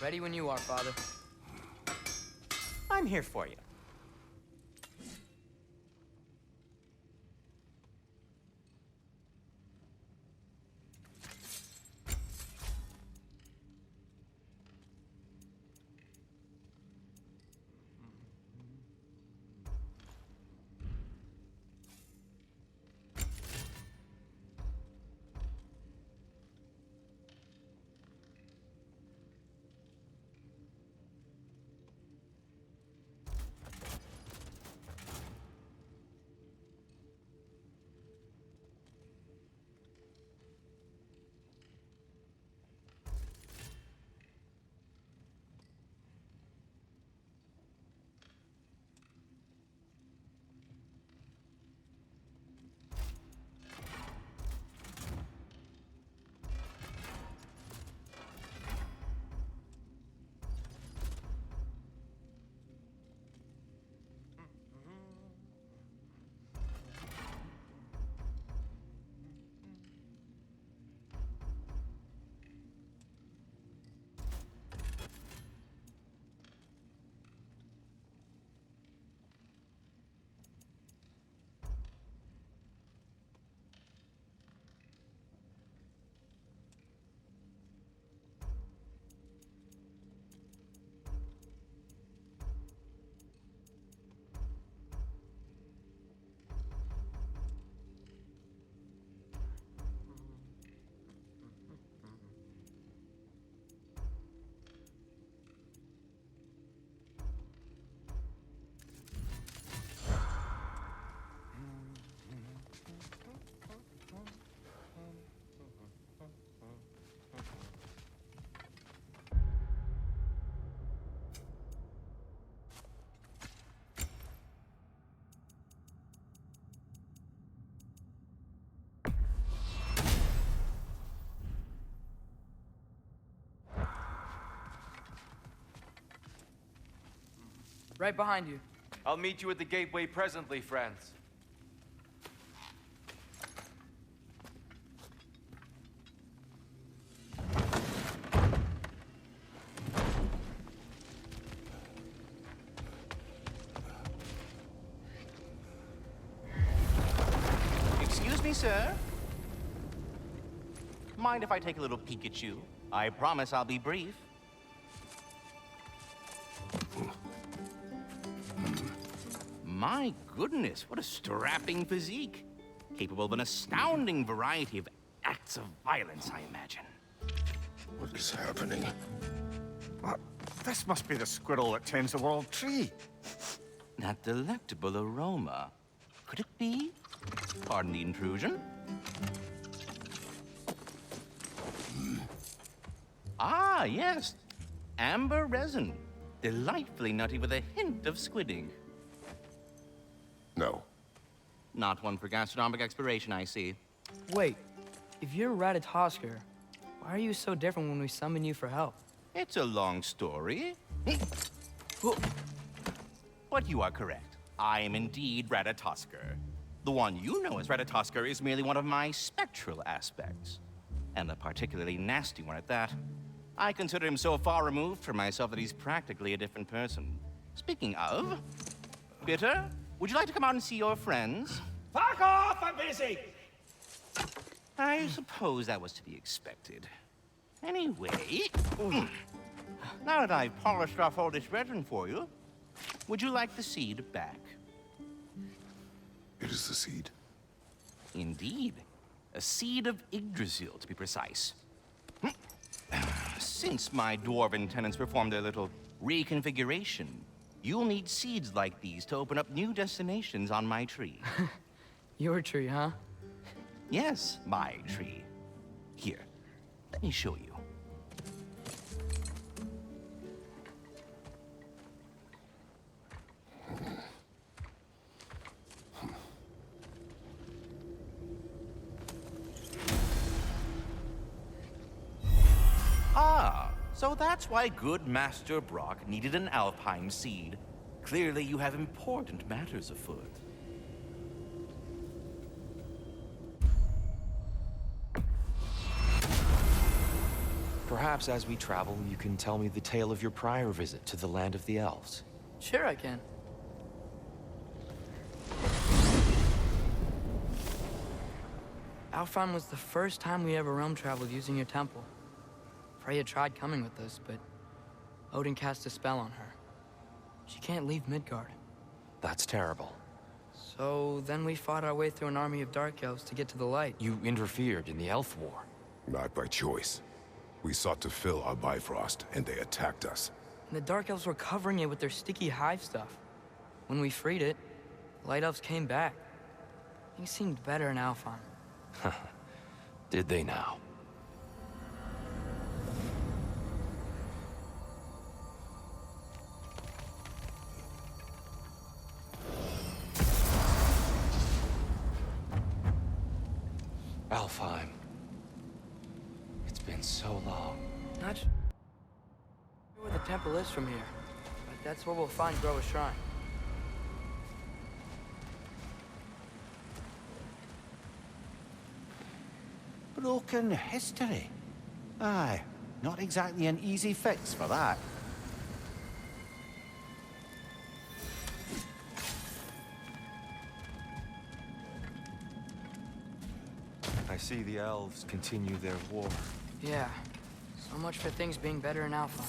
Ready when you are, Father. I'm here for you. Right behind you. I'll meet you at the gateway presently, friends. Excuse me, sir. Mind if I take a little peek at you? I promise I'll be brief. My goodness, what a strapping physique. Capable of an astounding variety of acts of violence, I imagine. What is happening? This must be the squirrel that tends the world tree. That delectable aroma. Could it be? Pardon the intrusion. Ah, yes. Amber resin. Delightfully nutty with a hint of squidding. No. Not one for gastronomic exploration, I see. Wait, if you're Ratatosker, why are you so different when we summon you for help? It's a long story. But you are correct. I am indeed Ratatosker. The one you know as Ratatosker is merely one of my spectral aspects. And a particularly nasty one at that. I consider him so far removed from myself that he's practically a different person. Speaking of, Bitter, would you like to come out and see your friends? Fuck off! I'm busy! I suppose that was to be expected. Anyway, now that I've polished off all this resin for you, would you like the seed back? It is the seed. Indeed. A seed of Yggdrasil, to be precise. Since my dwarven tenants performed their little reconfiguration, you'll need seeds like these to open up new destinations on my tree. Your tree, huh? Yes, my tree. Here, let me show you. Ah, so that's why good Master Brock needed an Alpine seed. Clearly you have important matters afoot. Perhaps as we travel, you can tell me the tale of your prior visit to the land of the elves. Sure I can. Alfheim was the first time we ever realm traveled using your temple. Freya tried coming with us, but Odin cast a spell on her. She can't leave Midgard. That's terrible. So then we fought our way through an army of dark elves to get to the light. You interfered in the Elf War. Not by choice. We sought to fill our Bifrost, and they attacked us. And the dark elves were covering it with their sticky hive stuff. When we freed it, the light elves came back. Things seemed better in Alfheim. Did they now? Alfheim. It's been so long. Not sure where the temple is from here, but that's where we'll find Groa's shrine. Broken history. Aye, not exactly an easy fix for that. I see the elves continue their war. Yeah, so much for things being better in Alpha.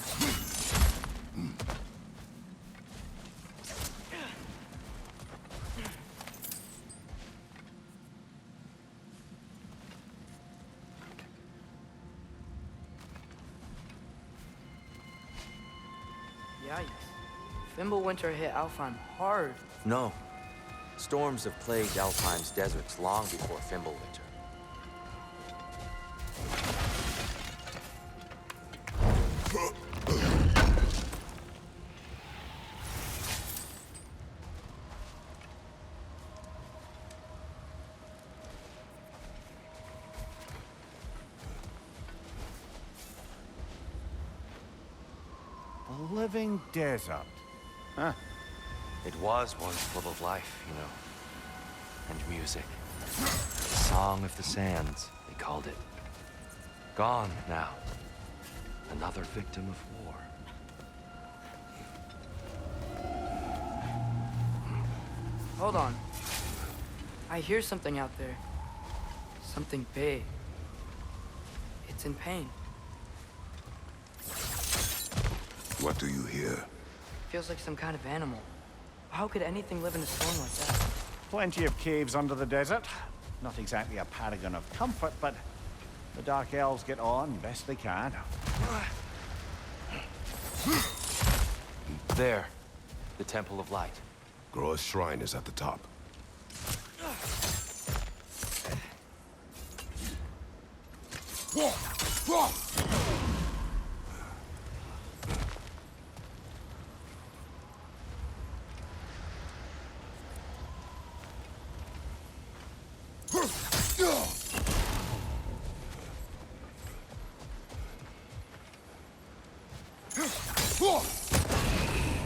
Yikes. Fimbulwinter hit Alfheim hard. No. Storms have plagued Alfheim's deserts long before Fimbulwinter. A living desert. Huh. It was once full of life, you know, and music. The Song of the Sands, they called it. Gone now. Another victim of war. Hold on. I hear something out there. Something big. It's in pain. What do you hear? Feels like some kind of animal. How could anything live in a storm like that? Plenty of caves under the desert. Not exactly a paragon of comfort, but the Dark Elves get on best they can. There. The Temple of Light. Groa's shrine is at the top.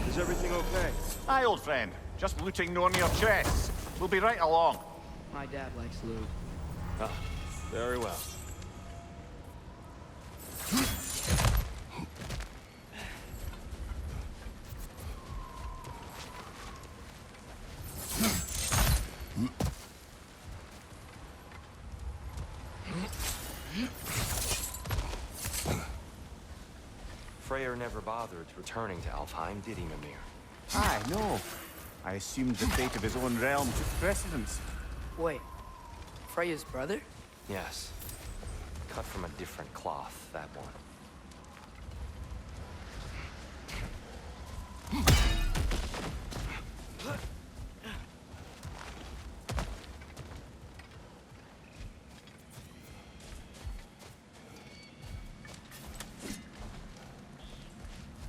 Is everything okay? Aye, old friend. Just looting no near chests. We'll be right along. My dad likes loot. Ah, very well. Freyr never bothered returning to Alfheim, did he, Mimir? Aye, no. I assumed the fate of his own realm took precedence. Wait, Freya's brother? Yes. Cut from a different cloth, that one.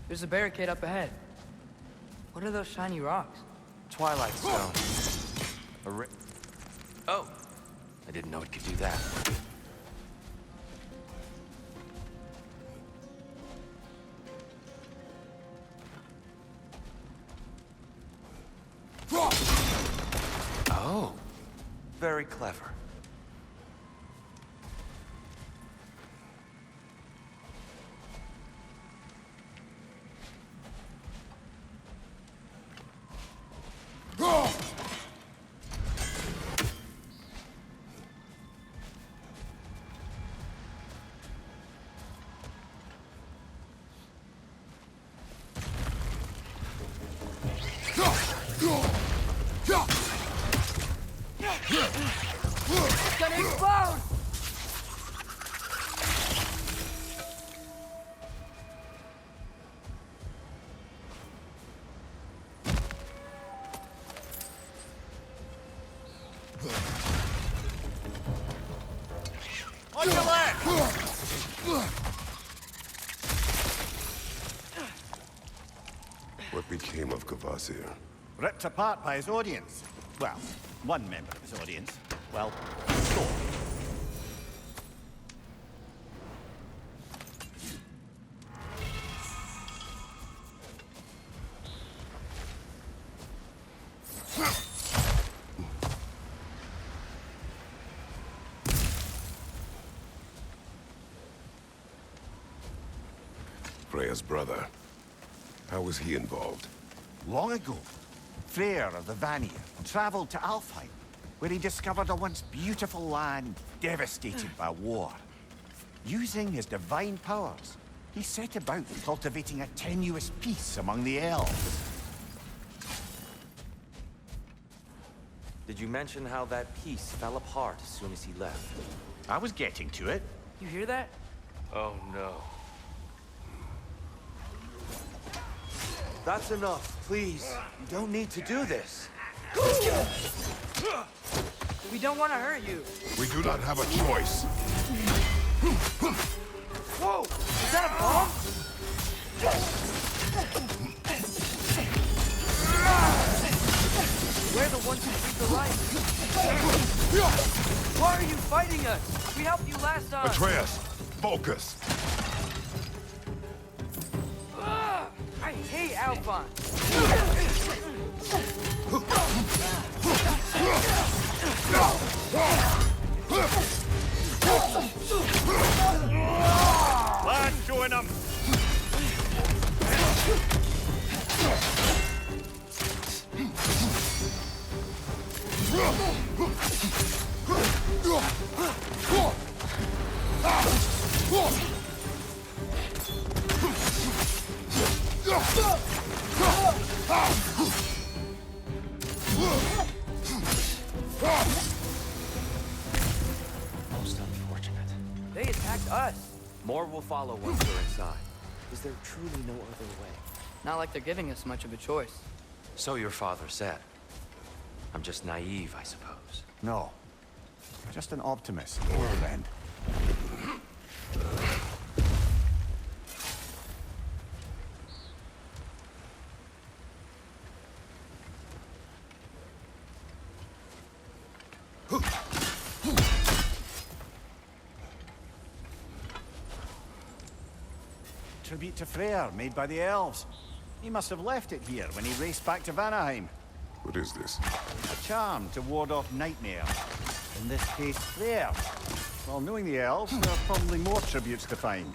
There's a barricade up ahead. What are those shiny rocks? Twilight Stone. Oh! I didn't know it could do that. Oh! Very clever. On your left! What became of Kvasir? Ripped apart by his audience. Well, one member of his audience. Well, sort. Freya's brother. How was he involved? Long ago, Freyr of the Vanir traveled to Alfheim, where he discovered a once beautiful land devastated by war. Using his divine powers, he set about cultivating a tenuous peace among the elves. Did you mention how that piece fell apart as soon as he left? I was getting to it. You hear that? Oh no. That's enough, please. You don't need to do this. We don't want to hurt you. We do not have a choice. Whoa! Is that a bomb? We're the ones who breathe the light. Why are you fighting us? We helped you last time. Atreus, focus. I hate Alphon. Lad, join him! Most unfortunate. They attacked us. More will follow once we're inside. Is there truly no other way? Not like they're giving us much of a choice. So your father said. I'm just naive, I suppose. No. Just an optimist, old friend. Tribute to Freyr, made by the elves. He must have left it here when he raced back to Vanaheim. What is this? A charm to ward off nightmare. In this case, Freyr. Well, knowing the elves, there are probably more tributes to find.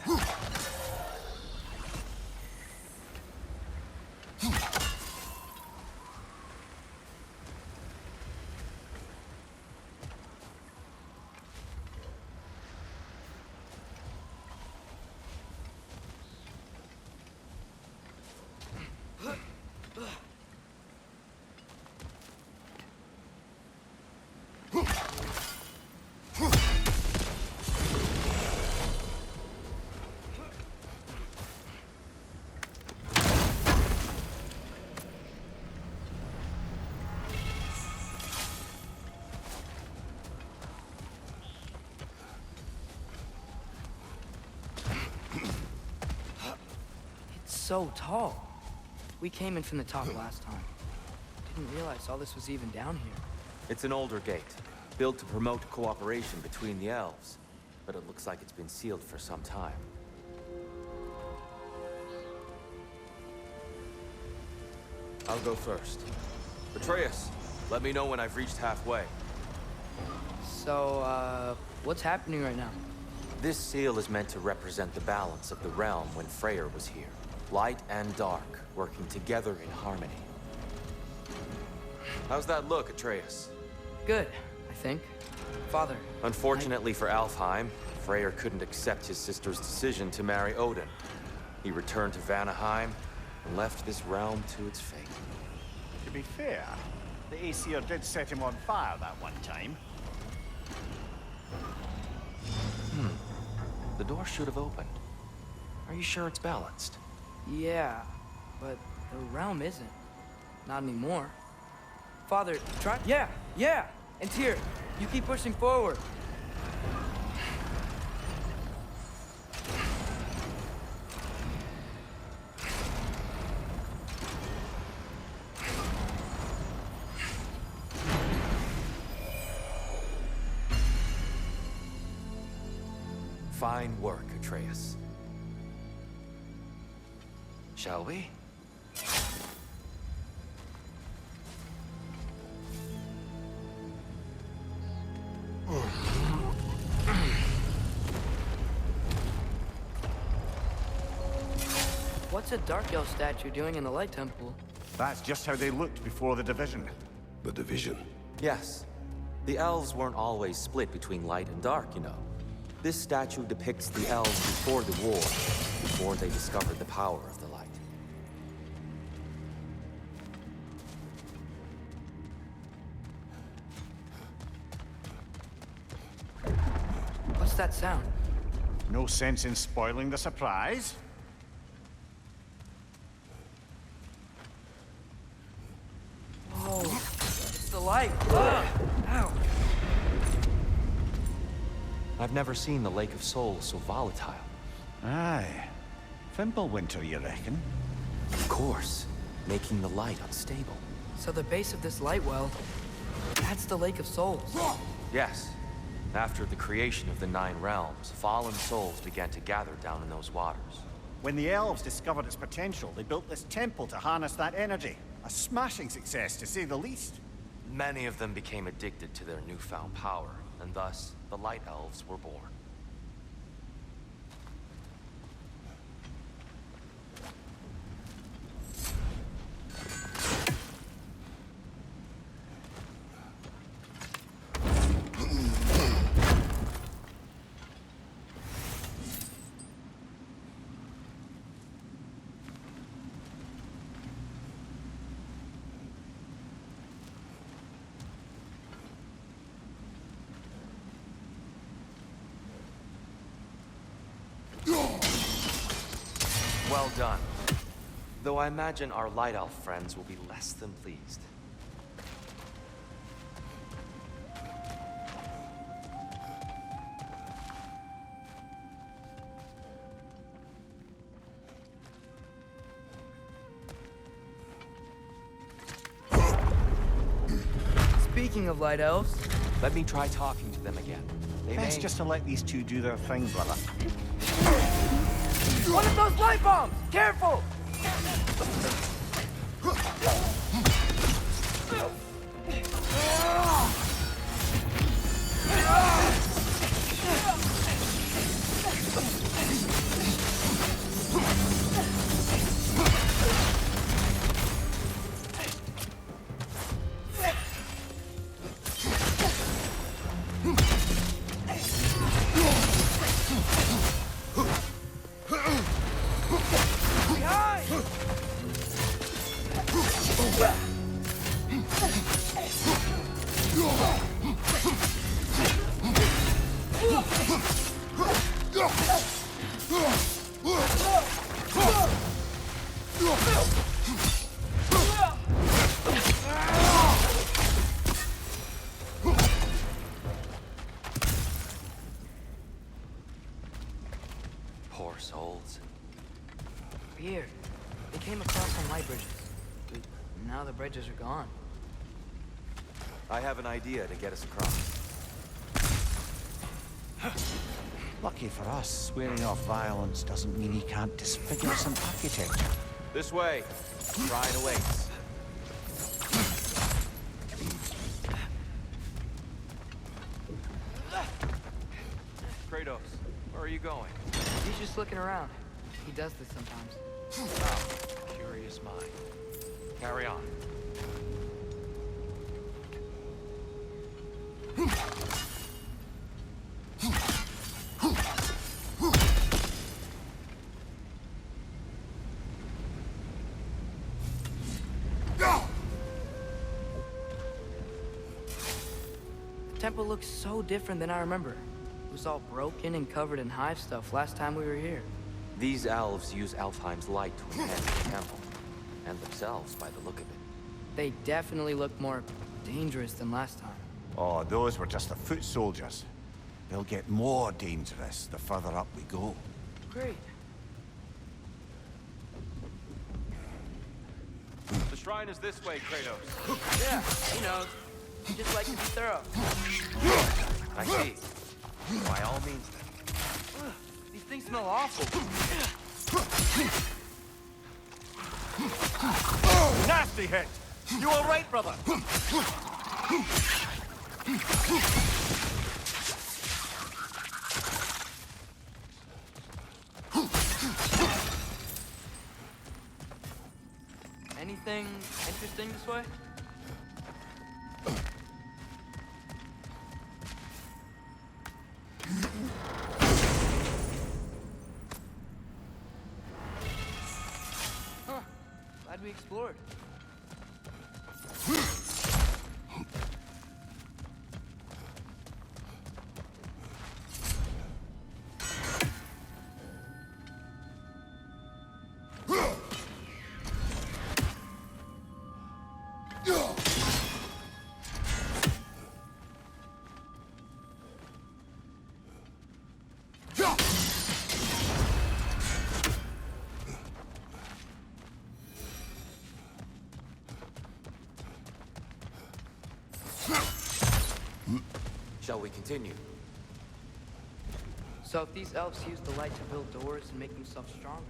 So tall. We came in from the top last time. Didn't realize all this was even down here. It's an older gate, built to promote cooperation between the elves. But it looks like it's been sealed for some time. I'll go first. Atreus, let me know when I've reached halfway. So, what's happening right now? This seal is meant to represent the balance of the realm when Freyr was here. Light and dark, working together in harmony. How's that look, Atreus? Good, I think. Father. Unfortunately for Alfheim, Freyr couldn't accept his sister's decision to marry Odin. He returned to Vanaheim and left this realm to its fate. To be fair, the Aesir did set him on fire that one time. The door should have opened. Are you sure it's balanced? Yeah, but the realm isn't. Not anymore. Father, try. Yeah! And Tyr, you keep pushing forward. Fine work, Atreus. Shall we? What's a Dark Elf statue doing in the Light Temple? That's just how they looked before the division. The division. Yes. The elves weren't always split between light and dark, you know. This statue depicts the elves before the war, before they discovered the power of the light. What's that sound? No sense in spoiling the surprise. Whoa, it's the light. Ow. I've never seen the Lake of Souls so volatile. Aye. Fimbulwinter, you reckon? Of course, making the light unstable. So the base of this light well, that's the Lake of Souls. Yes. After the creation of the Nine Realms, fallen souls began to gather down in those waters. When the elves discovered its potential, they built this temple to harness that energy. A smashing success, to say the least. Many of them became addicted to their newfound power, and thus, the Light Elves were born. Well done. Though I imagine our Light Elf friends will be less than pleased. Speaking of light elves, Let me try talking to them again. They Best may... just to let these two do their thing, brother. one of those light bombs! Careful! Poor souls. Weird. They came across on light bridges. But now the bridges are gone. I have an idea to get us across. Lucky for us, swearing off violence doesn't mean he can't disfigure some architecture. This way. Ryan awaits. Kratos, where are you going? He's just looking around. He does this sometimes. Oh, curious mind. Carry on. The temple looks so different than I remember. It was all broken and covered in hive stuff last time we were here. These elves use Alfheim's light to enhance the temple, and themselves by the look of it. They definitely look more dangerous than last time. Oh, those were just the foot soldiers. They'll get more dangerous the further up we go. Great. The shrine is this way, Kratos. Yeah, he knows. He just likes to be thorough. I see. By all means, Ugh, these things smell awful. Nasty hit! You all right, brother? Anything interesting this way? Huh. Glad we explored. Shall we continue? So if these elves use the light to build doors and make themselves stronger,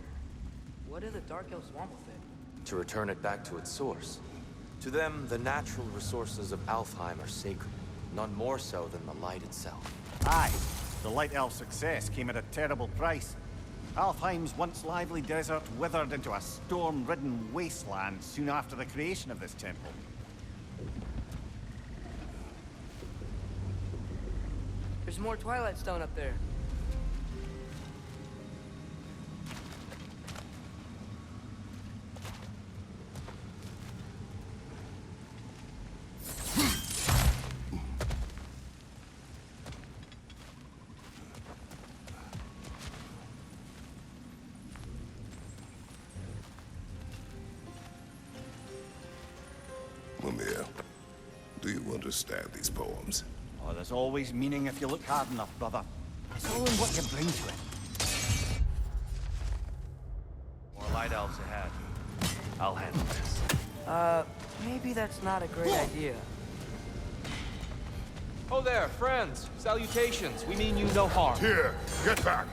what do the dark elves want with it? To return it back to its source. To them, the natural resources of Alfheim are sacred, none more so than the light itself. Aye, the Light Elf success came at a terrible price. Alfheim's once lively desert withered into a storm-ridden wasteland soon after the creation of this temple. There's more Twilight Stone up there. Mimir, do you understand these poems? Oh, there's always meaning if you look hard enough, brother. It's all in what you bring to it. more light elves ahead. I'll handle this. Maybe that's not a great idea. Oh there, friends. Salutations. We mean you no harm. Here, get back!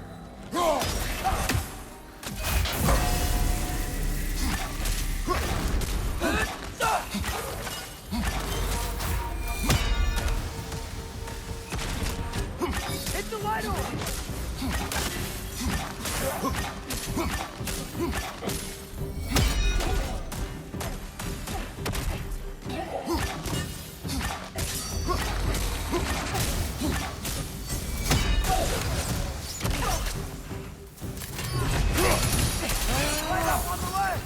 Hit the light on! Light up on the left!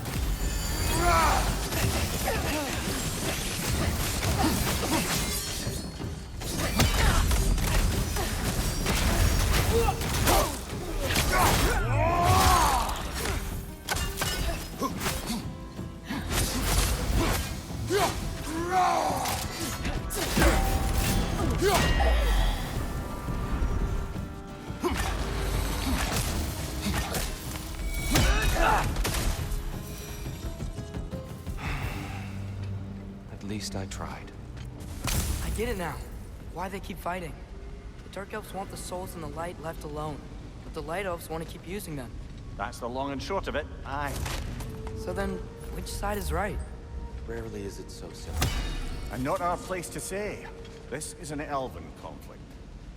At least I tried. I get it now. Why they keep fighting. The Dark Elves want the souls and the light left alone, but the Light Elves want to keep using them. That's the long and short of it. Aye. So then, which side is right? Rarely is it so simple. And not our place to say. This is an elven conflict.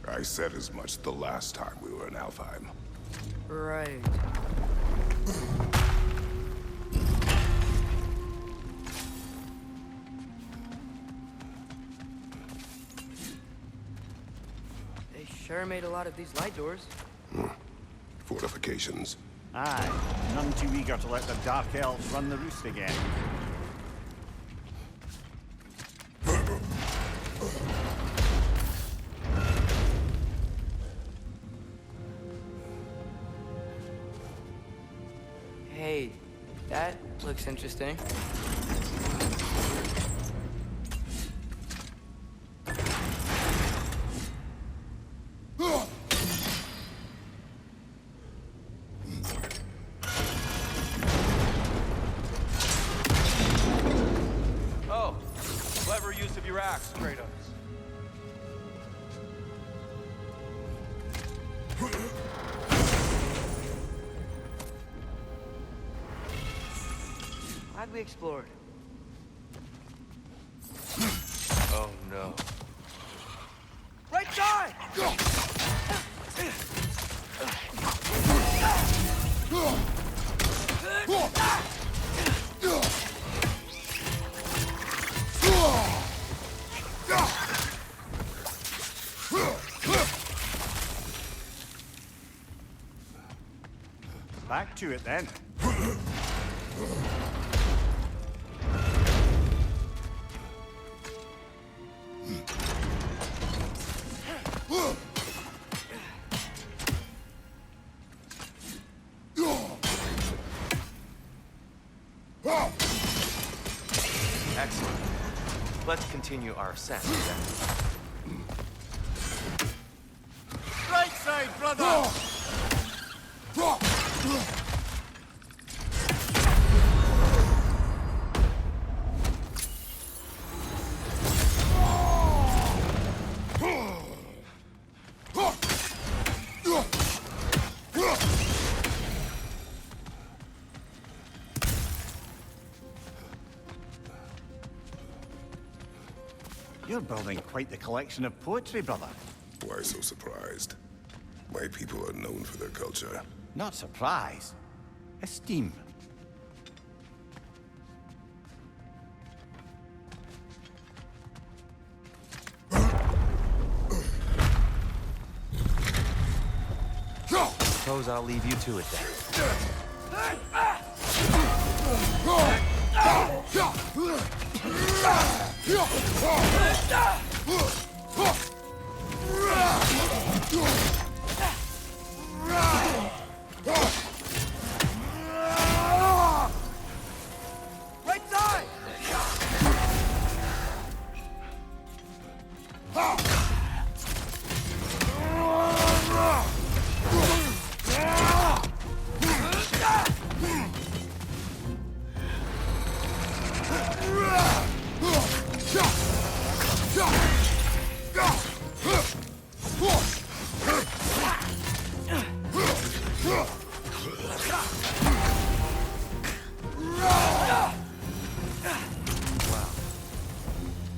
I said as much the last time we were in Alfheim. Right. They sure made a lot of these light doors. Fortifications. Aye. None too eager to let the Dark Elves run the roost again. Hey, that looks interesting. use of your axe, Kratos. Glad we explored. Oh no. Right side! Back to it then. Excellent. Let's continue our ascent then. Right side, brother! You're building quite the collection of poetry, brother. Why so surprised? My people are known for their culture. Not surprise. Esteem. Suppose I'll leave you to it then. Right side!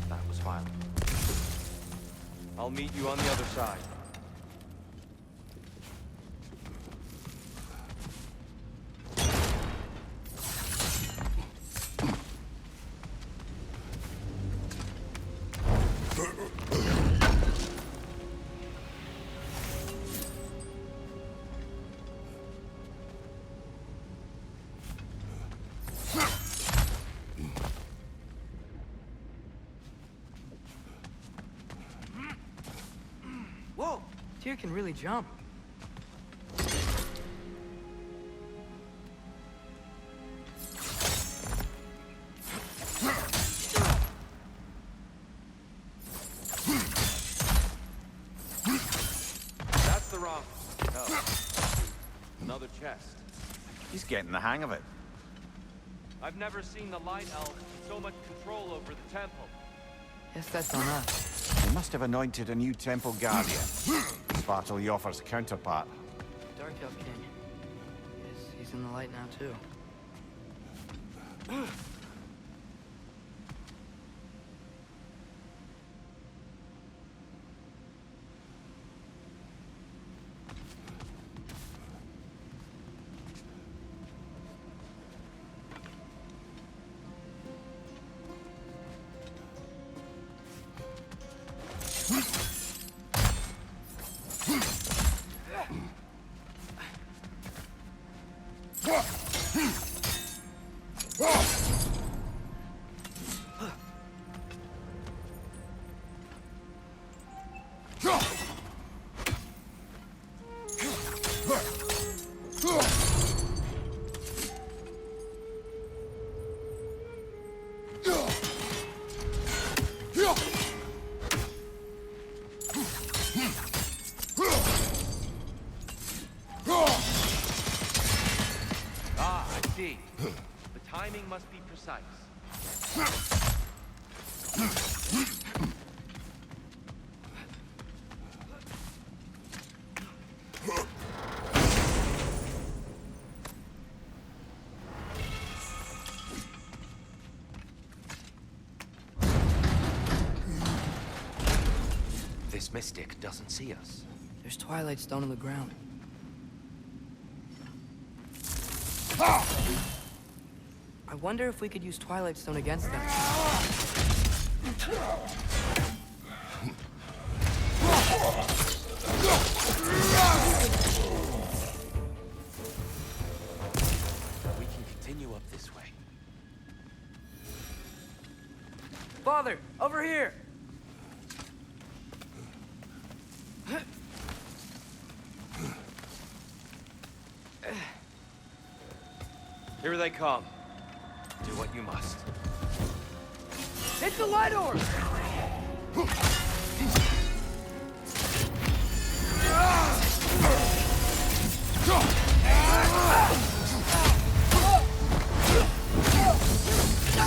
That was violent. I'll meet you on the other side. Whoa! Tyr can really jump. That's the wrong. Oh. Another chest. He's getting the hang of it. I've never seen the Light Elves with so much control over the temple. Guess that's on us. They must have anointed a new temple guardian. Svartal Jofr's counterpart. Dark Elf King. Yes, he's in the light now, too. Ah, I see. The timing must be precise. This mystic doesn't see us. There's Twilight Stone on the ground. I wonder if we could use Twilight Stone against them. We can continue up this way. Father, over here! Here they come. Do what you must. Hit the light orb!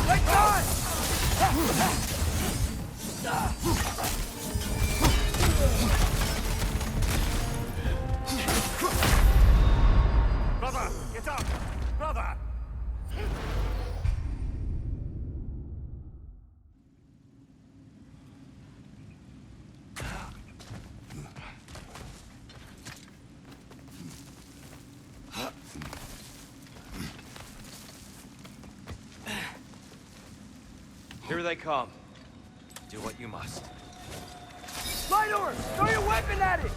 Right on! Brother, get up! Brother! Here they come. Do what you must. Light orb! Throw your weapon at it!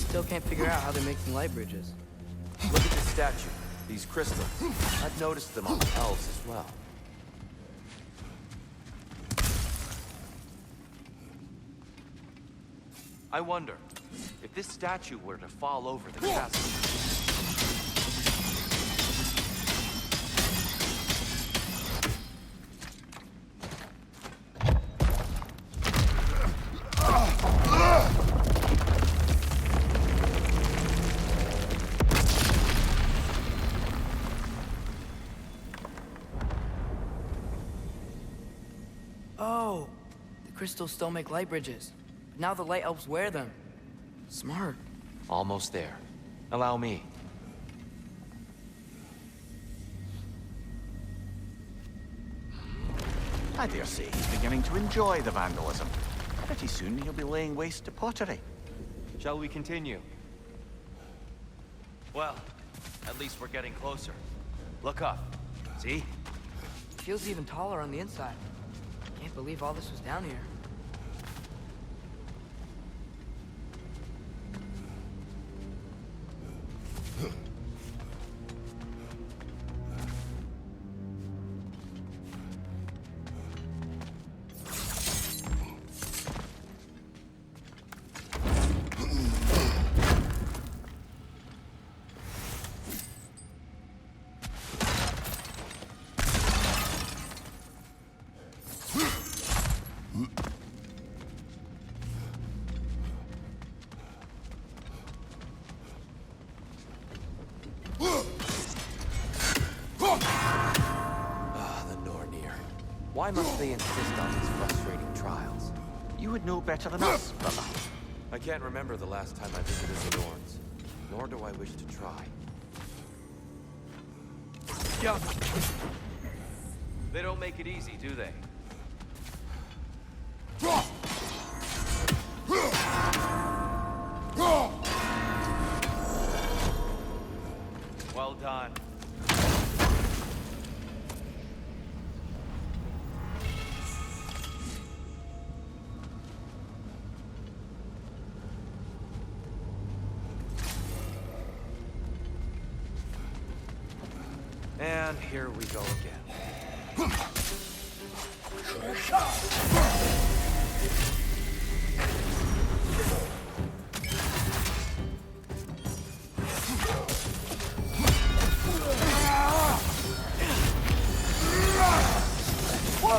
Still can't figure out how they're making light bridges. Look at the statue, these crystals. I've noticed them on the elves as well. I wonder, if this statue were to fall over the castle... Oh, the crystals still make light bridges. But now the light elves wear them. Smart. Almost there. Allow me. I dare say he's beginning to enjoy the vandalism. Pretty soon he'll be laying waste to pottery. Shall we continue? Well, at least we're getting closer. Look up. See? Feels even taller on the inside. Can't believe all this was down here. Why must they insist on these frustrating trials? You would know better than us, brother. I can't remember the last time I visited the Norns, nor do I wish to try. They don't make it easy, do they? Well done. And here we go again.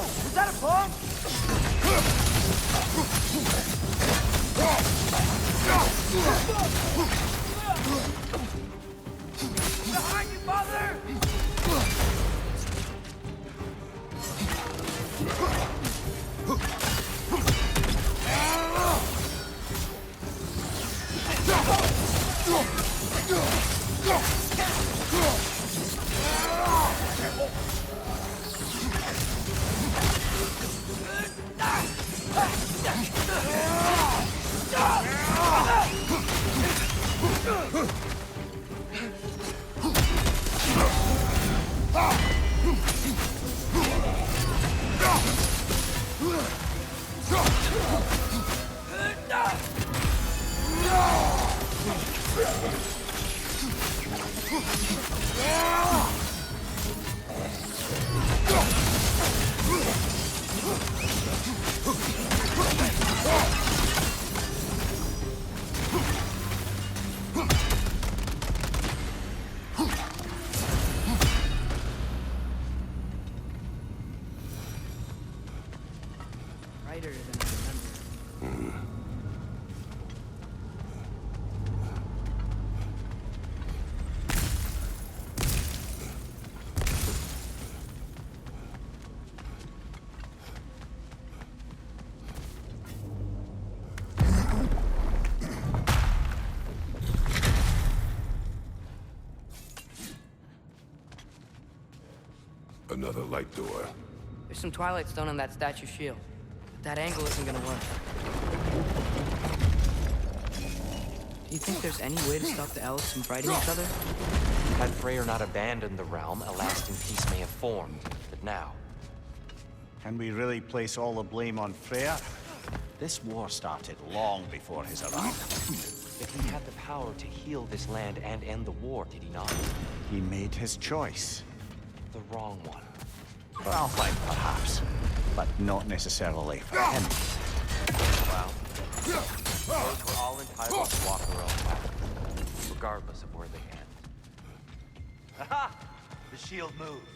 Is that a bomb? Behind you, mother! Brighter than I remember. Another light door. There's some Twilight Stone on that statue shield. But that angle isn't gonna work. Do you think there's any way to stop the elves from fighting each other? Had Freyr not abandoned the realm, a lasting peace may have formed. But now, Can we really place all the blame on Freyr? This war started long before his arrival. if he had the power to heal this land and end the war, did he not? He made his choice. The wrong one. For Alfheim, perhaps, but not necessarily for him. Well, those were all entitled to walk their own path, regardless of where they end. Aha! The shield moved.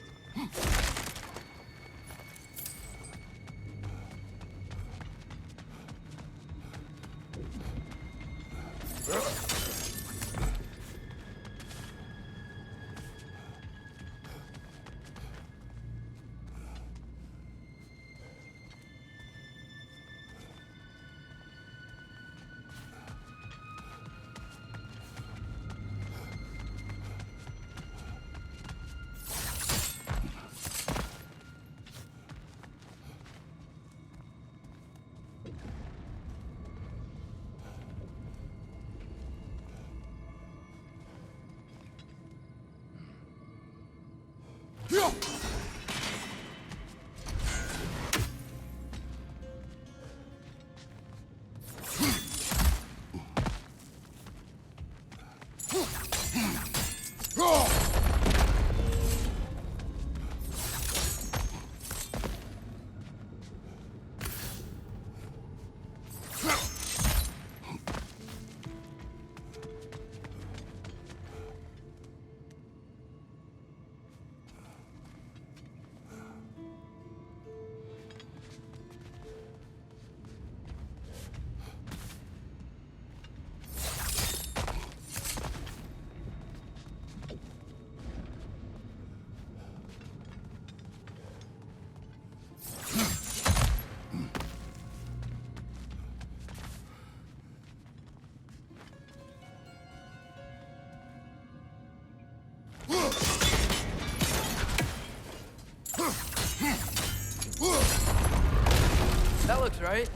That looks right.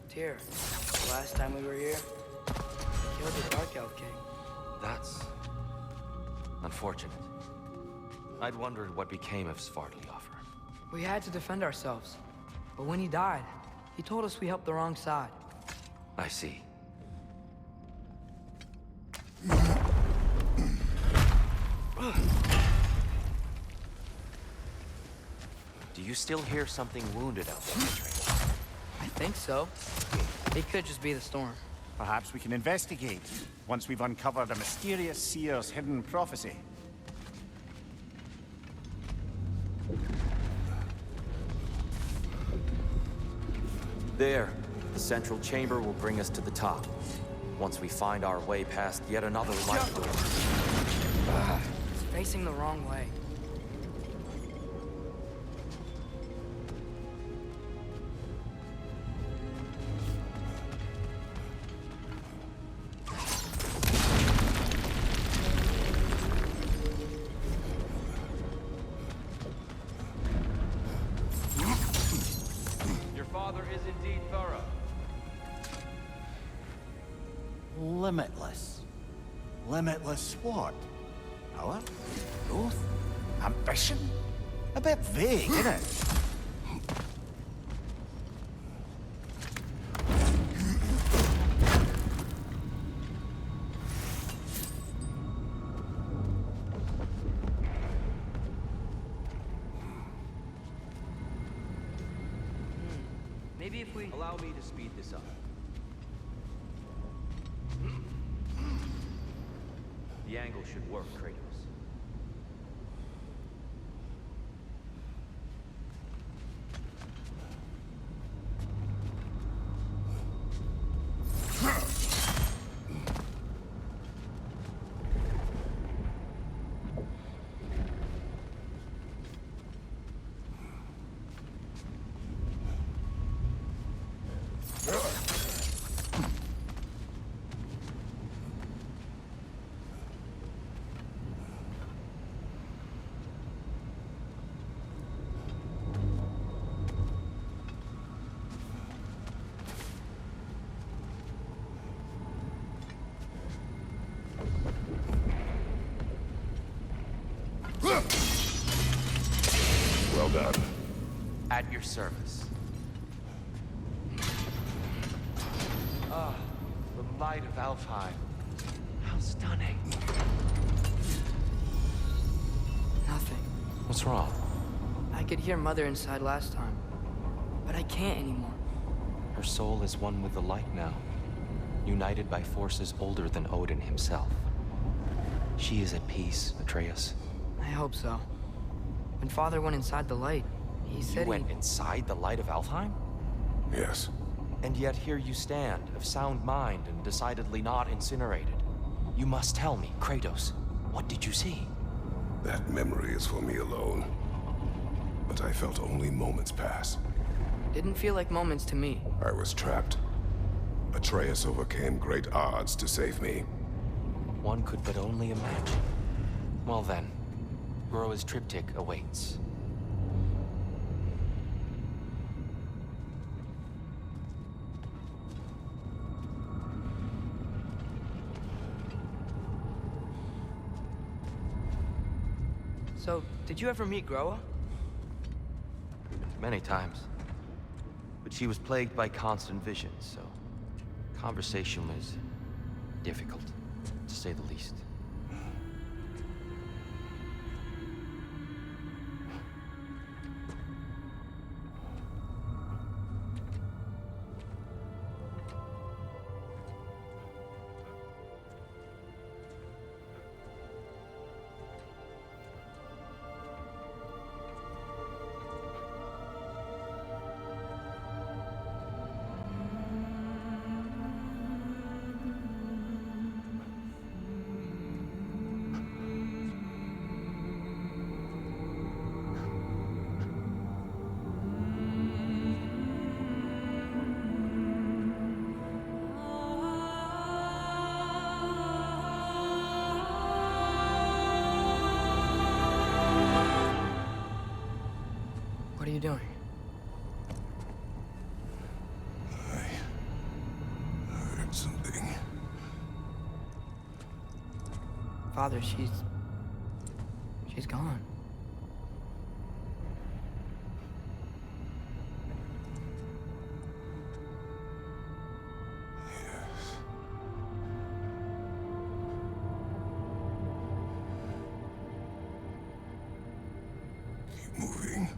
Tyr, the last time we were here, we killed the Dark Elf King. That's unfortunate. I'd wondered what became of Svartalfheim. We had to defend ourselves. But when he died, he told us we helped the wrong side. I see. Do you still hear something wounded out there, Train? I think so. It could just be the storm. Perhaps we can investigate once we've uncovered a mysterious seer's hidden prophecy. There, the central chamber will bring us to the top. Once we find our way past yet another light door. It's facing the wrong way. Your father is indeed thorough. Limitless. Limitless what? Power? Growth? Ambition? A bit vague, isn't it? Maybe if we... Allow me to speed this up. The angle should work, Kratos. Well done. At your service. Ah, the light of Alfheim. How stunning. Nothing. What's wrong? I could hear Mother inside last time, but I can't anymore. Her soul is one with the light now, united by forces older than Odin himself. She is at peace, Atreus. I hope so. When Father went inside the light, he said You went inside the light of Alfheim? Yes. And yet here you stand, of sound mind and decidedly not incinerated. You must tell me, Kratos, what did you see? That memory is for me alone. But I felt only moments pass. Didn't feel like moments to me. I was trapped. Atreus overcame great odds to save me. One could but only imagine. Well then, Groa's triptych awaits. So, did you ever meet Groa? Many times. But she was plagued by constant visions, so conversation was difficult, to say the least. What are you doing? I heard something. Father, she's gone. Yes. Keep moving.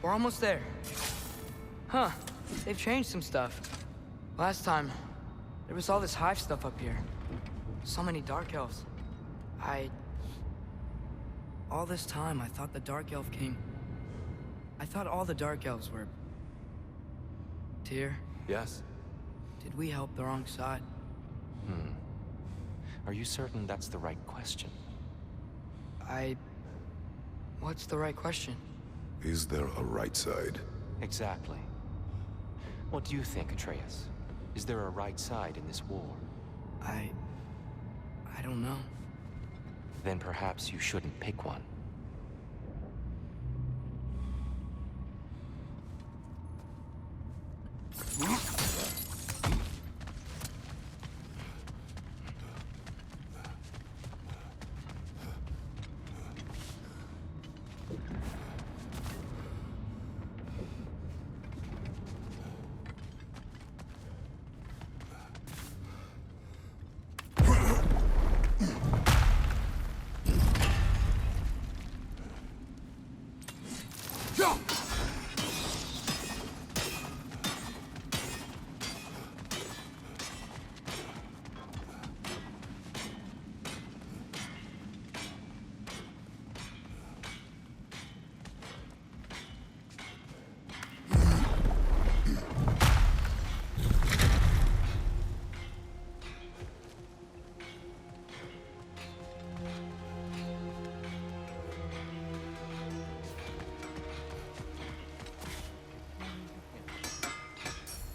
We're almost there. Huh. They've changed some stuff. Last time, there was all this hive stuff up here. So many dark elves. All this time, I thought the Dark Elf King... I thought all the Dark Elves were... Tyr, Yes? did we help the wrong side? Are you certain that's the right question? What's the right question? Is there a right side? Exactly. What do you think, Atreus? Is there a right side in this war? I don't know. Then perhaps you shouldn't pick one.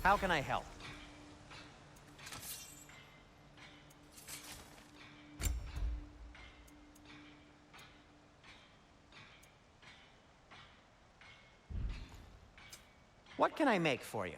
How can I help? What can I make for you?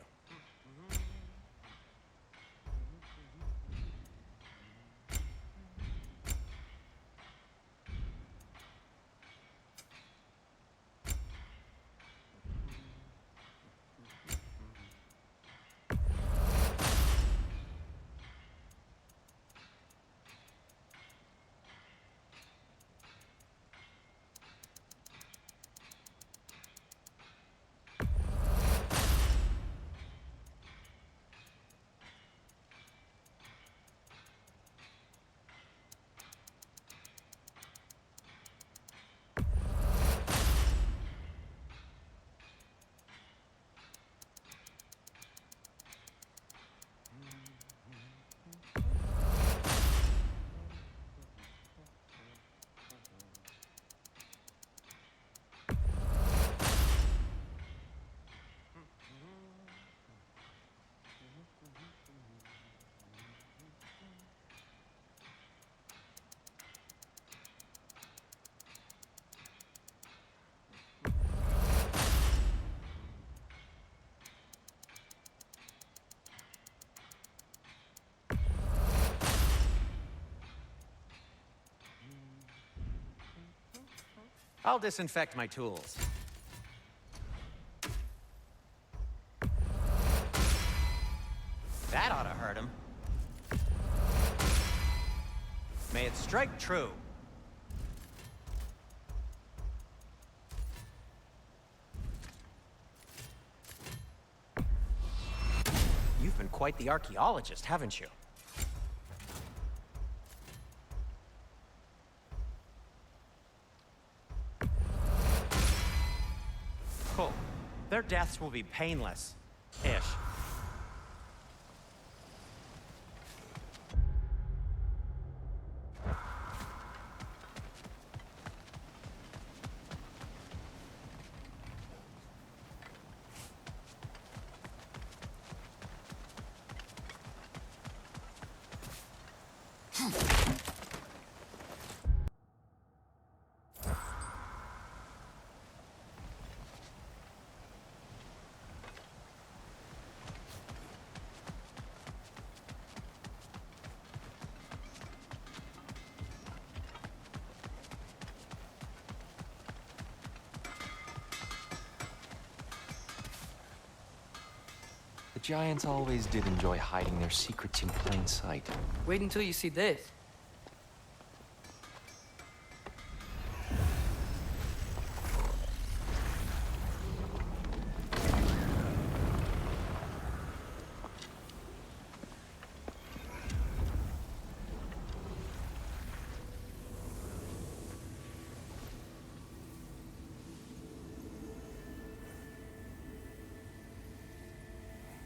I'll disinfect my tools. That ought to hurt him. May it strike true. You've been quite the archaeologist, haven't you? Cool. Their deaths will be painless-ish. The giants always did enjoy hiding their secrets in plain sight. Wait until you see this.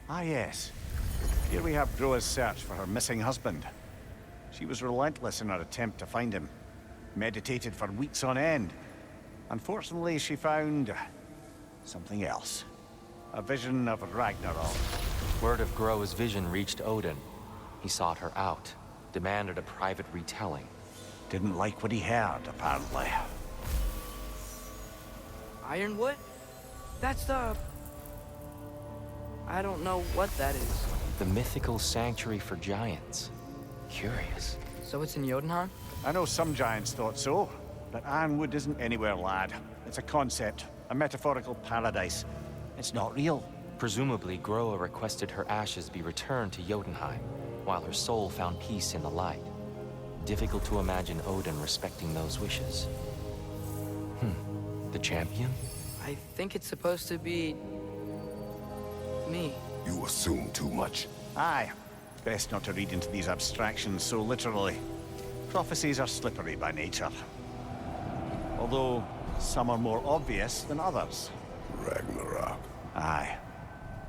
Ah, yes. Here we have Groa's search for her missing husband. She was relentless in her attempt to find him. Meditated for weeks on end. Unfortunately, she found something else. A vision of Ragnarok. Word of Groa's vision reached Odin. He sought her out, demanded a private retelling. Didn't like what he heard, apparently. Ironwood? That's the... I don't know what that is. The mythical sanctuary for giants. Curious. So it's in Jotunheim? I know some giants thought so, but Ironwood isn't anywhere, lad. It's a concept, a metaphorical paradise. It's not real. Presumably, Groa requested her ashes be returned to Jotunheim, while her soul found peace in the light. Difficult to imagine Odin respecting those wishes. The champion? I think it's supposed to be... me. You assume too much. Aye. Best not to read into these abstractions so literally. Prophecies are slippery by nature. Although, some are more obvious than others. Ragnarok. Aye.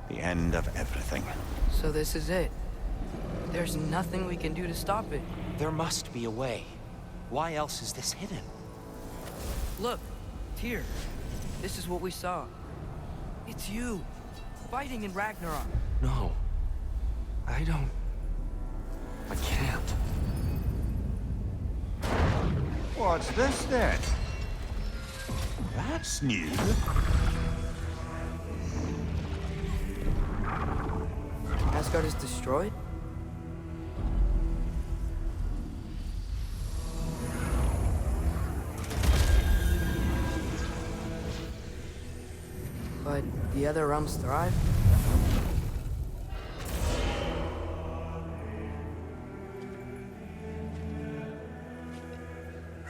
The end of everything. So this is it. There's nothing we can do to stop it. There must be a way. Why else is this hidden? Look, Tyr. This is what we saw. It's you, fighting in Ragnarok. No. I don't... I can't. What's this then? That's new. Asgard is destroyed? But the other realms thrive?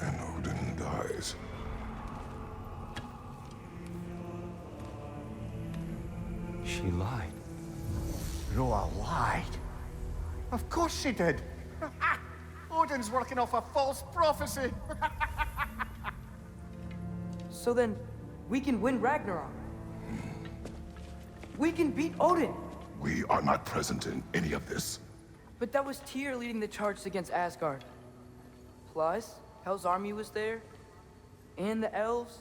And Odin dies. She lied. Groa lied. Of course she did. Odin's working off a false prophecy. So then, we can win Ragnarok. We can beat Odin. We are not present in any of this. But that was Tyr leading the charge against Asgard. Plus, Hell's army was there. And the elves.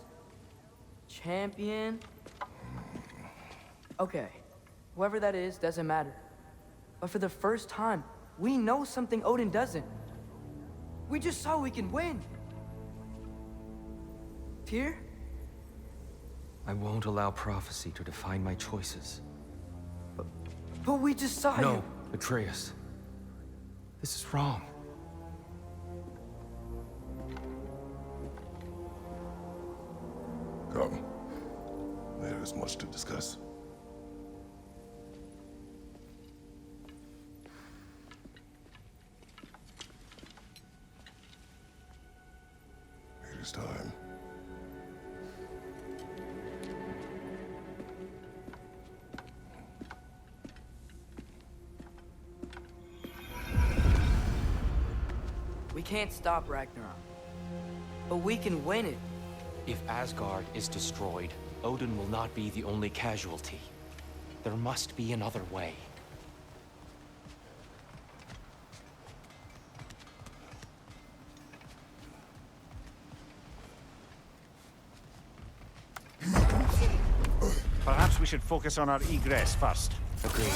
Champion. Okay, whoever that is doesn't matter. But for the first time, we know something Odin doesn't. We just saw we can win. Tyr? I won't allow prophecy to define my choices. But we just saw you. No, Atreus. This is wrong. Come. There is much to discuss. It is time. We can't stop Ragnarok. But we can win it. If Asgard is destroyed, Odin will not be the only casualty. There must be another way. Perhaps we should focus on our egress first. Agreed.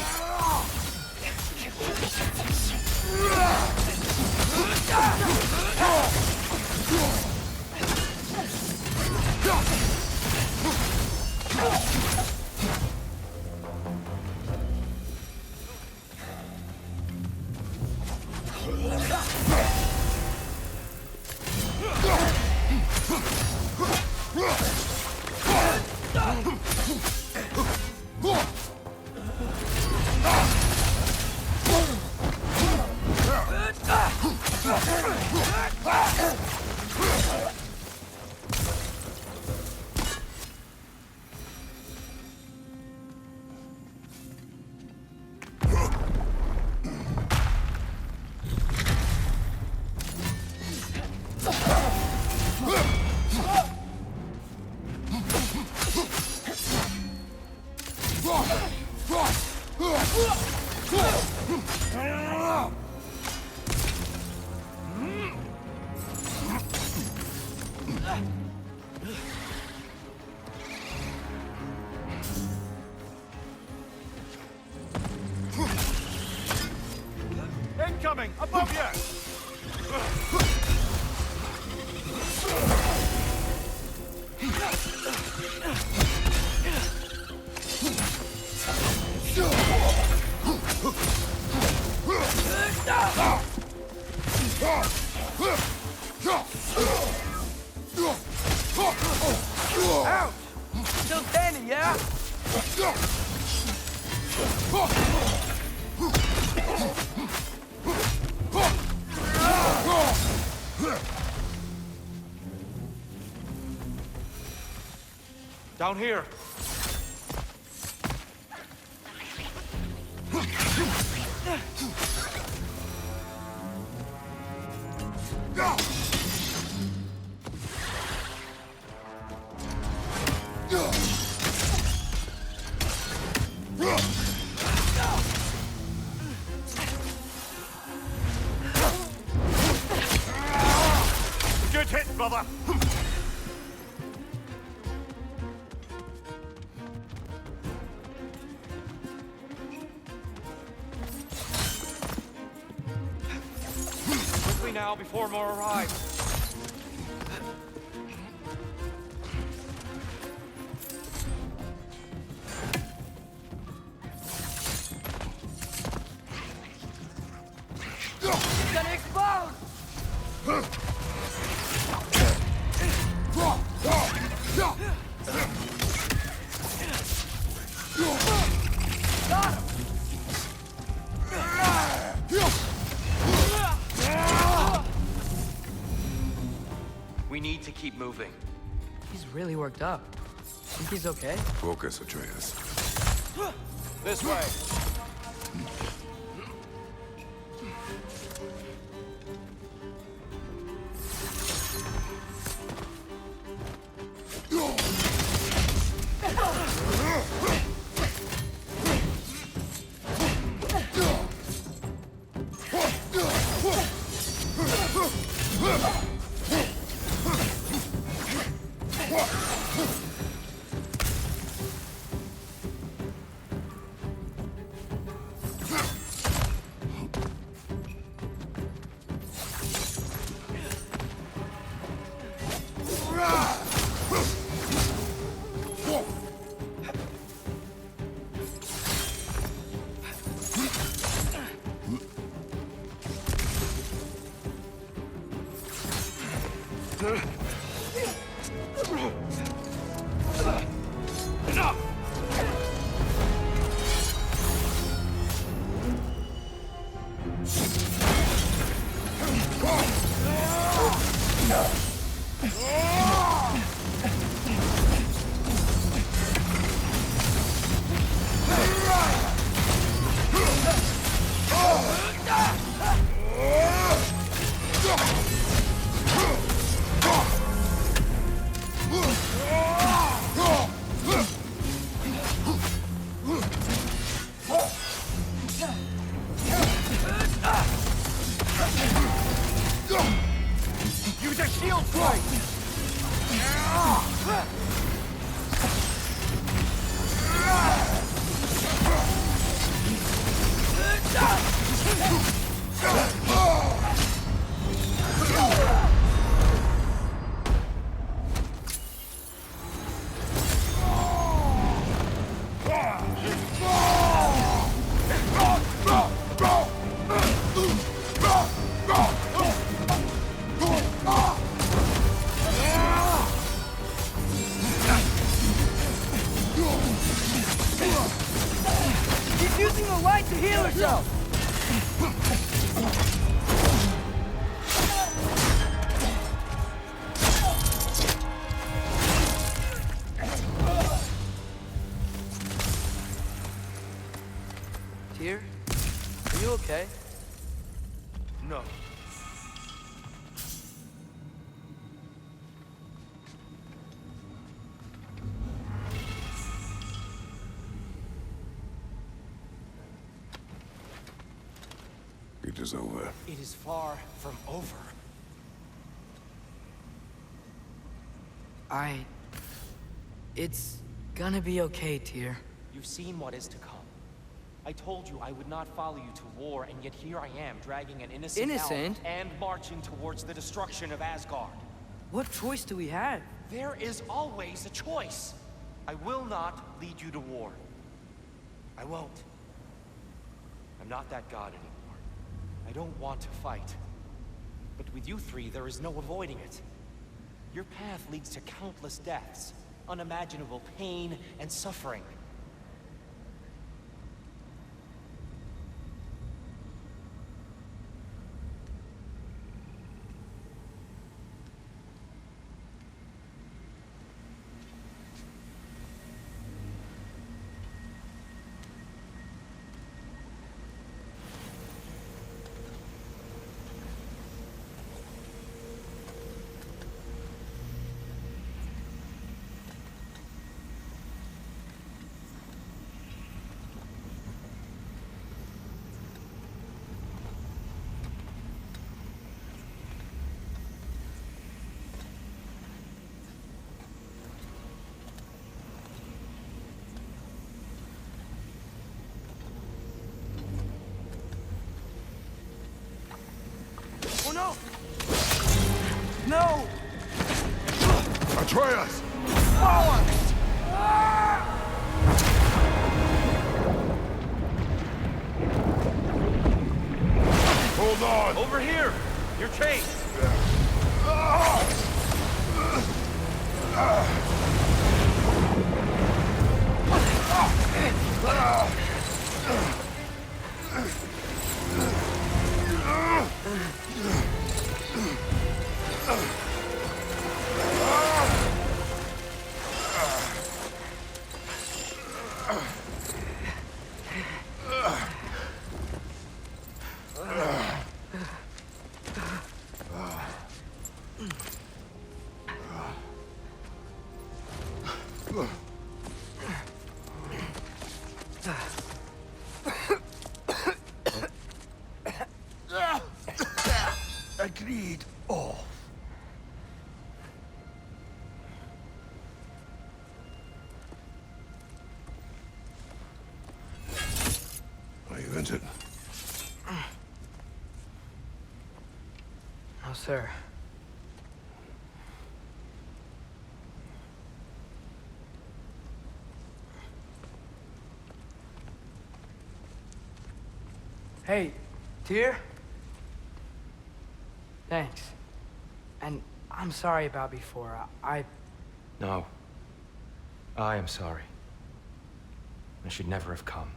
Incoming! Above you! Ouch! Still standing, yeah? Down here. Good hit, brother! Quickly now before more arrive. It's gonna explode! Got him! We need to keep moving. He's really worked up. Think he's okay? Focus, Atreus. This way. Use a shield strike! She's using the light to heal herself! Tyr, are you okay? No. It is over. It is far from over. It's gonna be okay, Tyr. You've seen what is to come. I told you I would not follow you to war, and yet here I am, dragging an innocent elf and marching towards the destruction of Asgard. What choice do we have? There is always a choice. I will not lead you to war. I won't. I'm not that god anymore. I don't want to fight. But with you three, there is no avoiding it. Your path leads to countless deaths, unimaginable pain and suffering. Oh no! No! Atreus! Hold on! Over here! Your chains! Agreed. Oh. Are you injured? No, sir. Hey, Tyr? Thanks. And I'm sorry about before. No. I am sorry. I should never have come.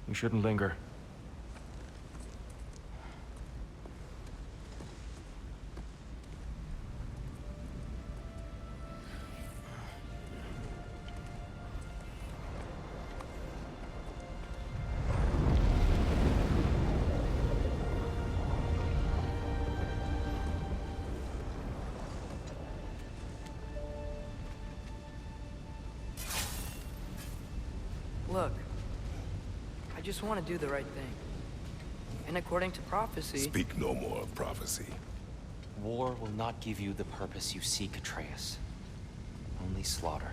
We shouldn't linger. Look, I just want to do the right thing. And according to prophecy... Speak no more of prophecy. War will not give you the purpose you seek, Atreus. Only slaughter.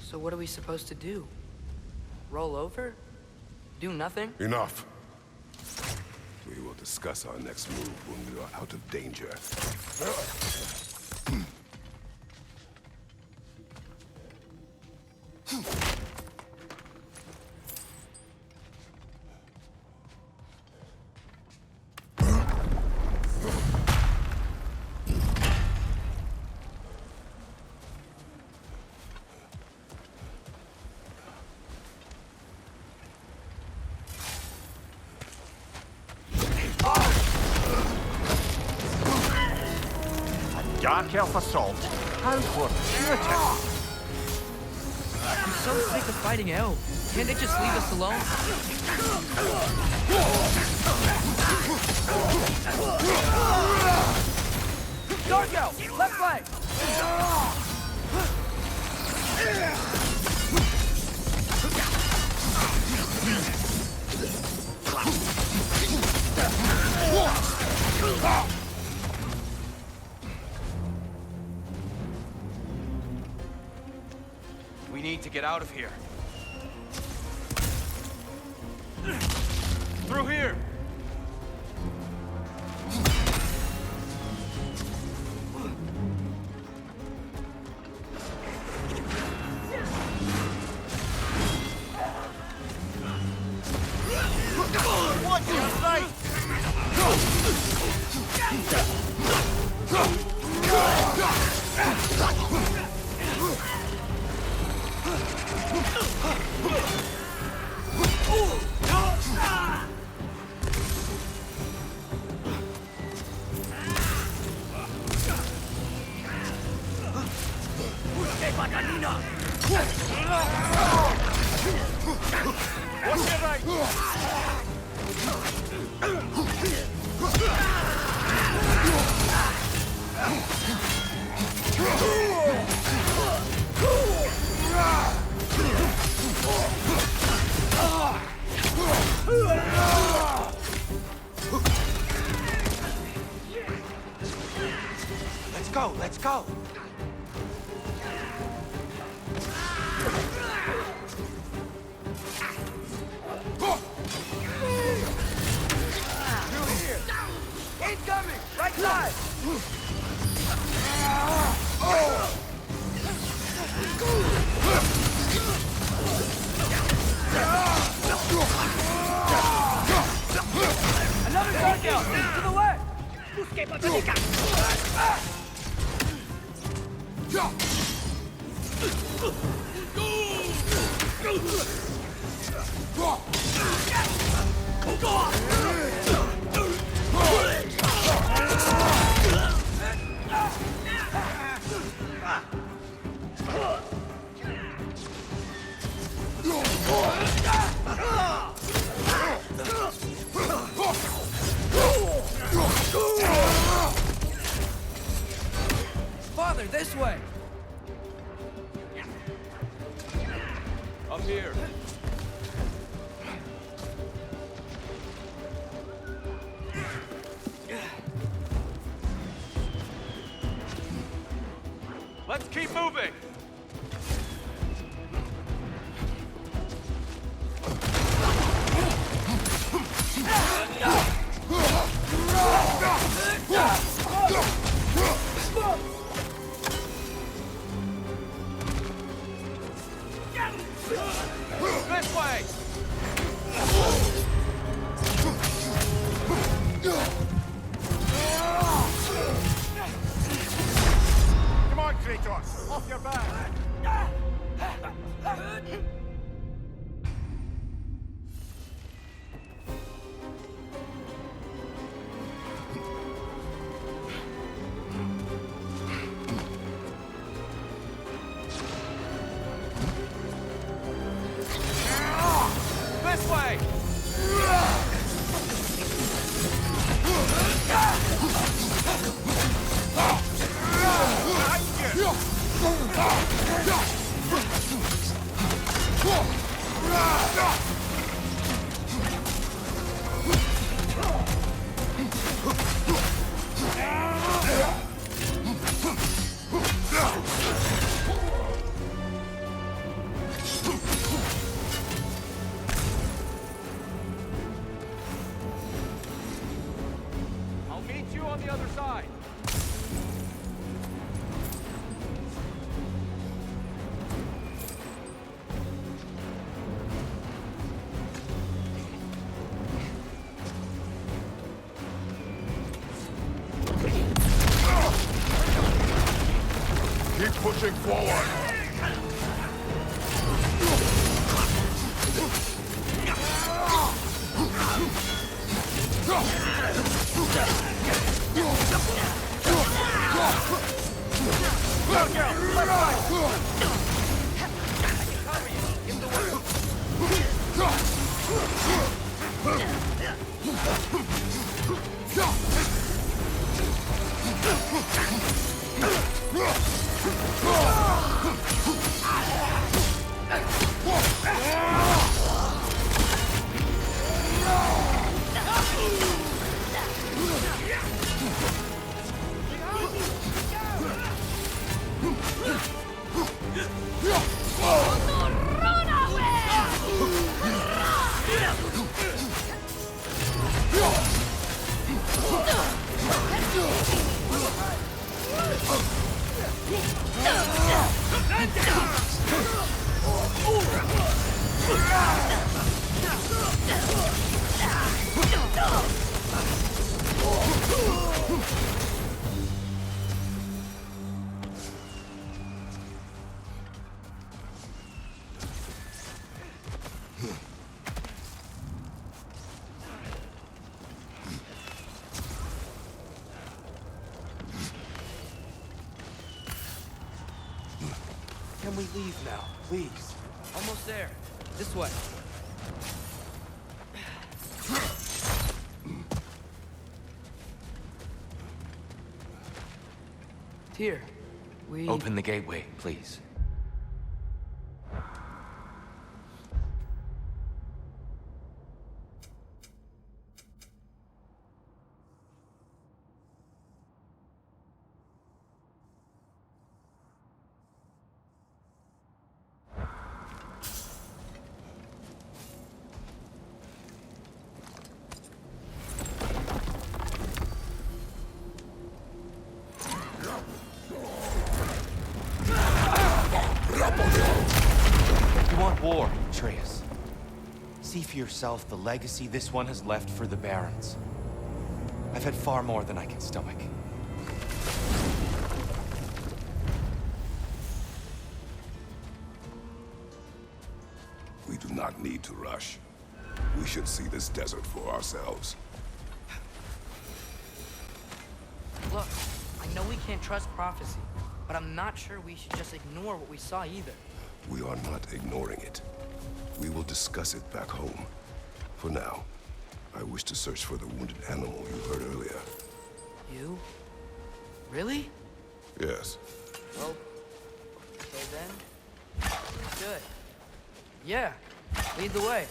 So what are we supposed to do? Roll over? Do nothing? Enough. We will discuss our next move when we are out of danger. Dark elf assault. How fortuitous. I'm so sick of fighting elves. Can't they just leave us alone? Dark elf! Left flank! need to get out of here. Through here! Watch your right! Let's go! Incoming! Right side! Another guard down! To the left! Father, this way! Up here. Let's keep moving! This way! Come on, Kratos! Off your back! This way! I'll meet you on the other side. Keep pushing forward. can we leave now, please? Almost there. This way. Here, we... Open the gateway, please. War, Atreus. See for yourself the legacy this one has left for the Barons. I've had far more than I can stomach. We do not need to rush. We should see this desert for ourselves. Look, I know we can't trust prophecy, but I'm not sure we should just ignore what we saw either. We are not ignoring it. We will discuss it back home. For now, I wish to search for the wounded animal you heard earlier. You? Really? Yes. Well, okay then. Good. Yeah, lead the way.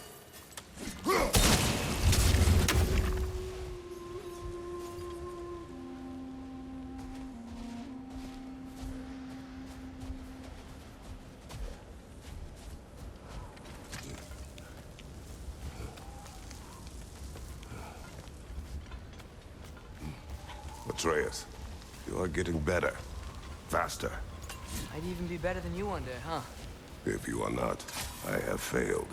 Atreus, you are getting better. Faster. I'd even be better than you one day, huh? If you are not, I have failed.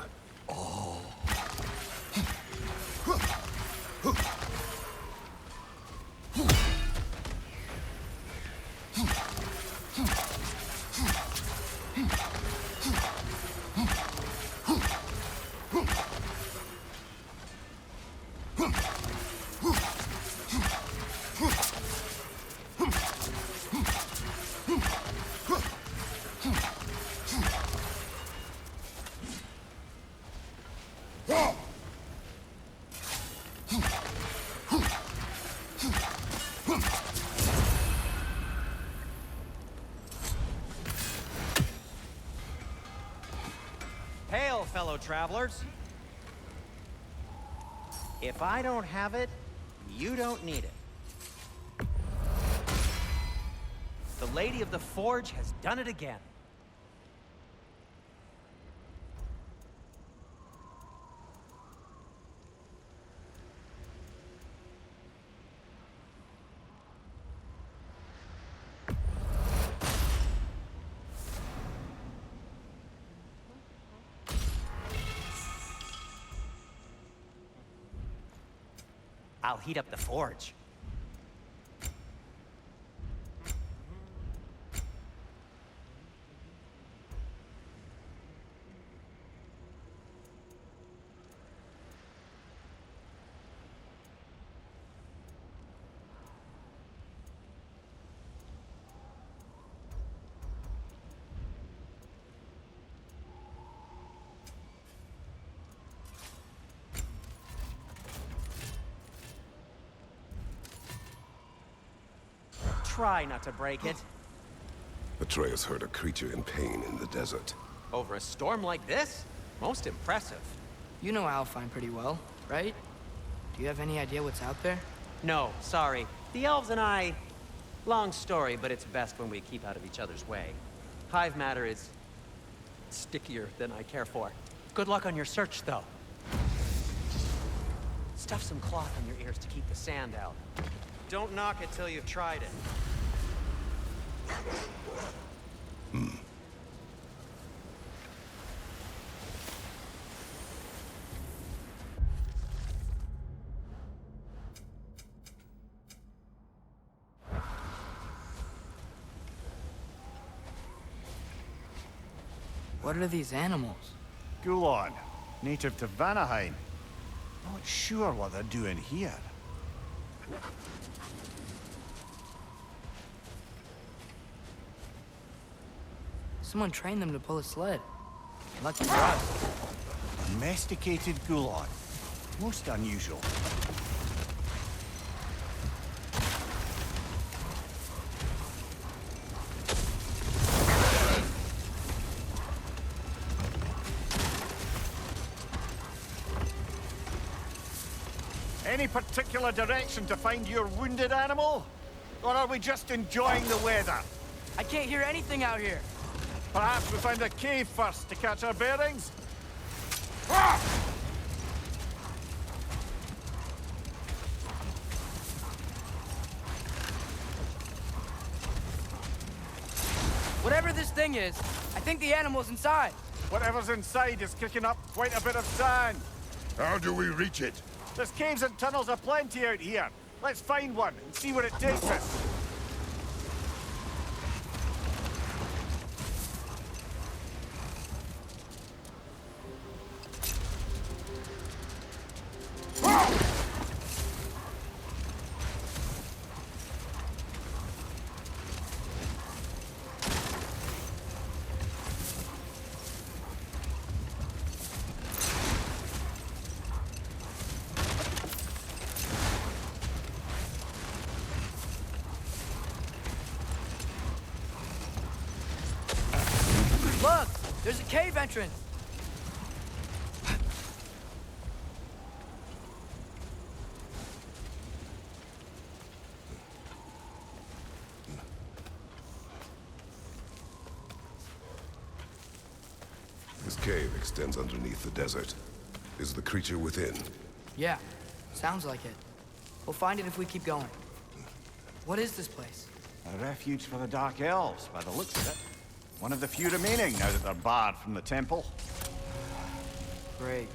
Hail, fellow travelers. If I don't have it, you don't need it. The Lady of the Forge has done it again. I'll heat up the forge. Try not to break it. Atreus heard a creature in pain in the desert. Over a storm like this? Most impressive. You know Alfheim pretty well, right? Do you have any idea what's out there? No, sorry. The elves and I... Long story, but it's best when we keep out of each other's way. Hive matter is... stickier than I care for. Good luck on your search, though. Stuff some cloth on your ears to keep the sand out. Don't knock it till you've tried it. What are these animals? Gulon, native to Vanaheim. Not sure what they're doing here. Someone trained them to pull a sled. Lucky for us. Domesticated Gulon. Most unusual. Any particular direction to find your wounded animal? Or are we just enjoying the weather? I can't hear anything out here. Perhaps we find a cave first to catch our bearings? Whatever this thing is, I think the animal's inside. Whatever's inside is kicking up quite a bit of sand. How do we reach it? There's caves and tunnels aplenty out here. Let's find one and see where it takes us. Look, there's a cave entrance. This cave extends underneath the desert. Is the creature within? Yeah, sounds like it. We'll find it if we keep going. What is this place? A refuge for the Dark Elves, by the looks of it. One of the few remaining now that they're barred from the temple. Great.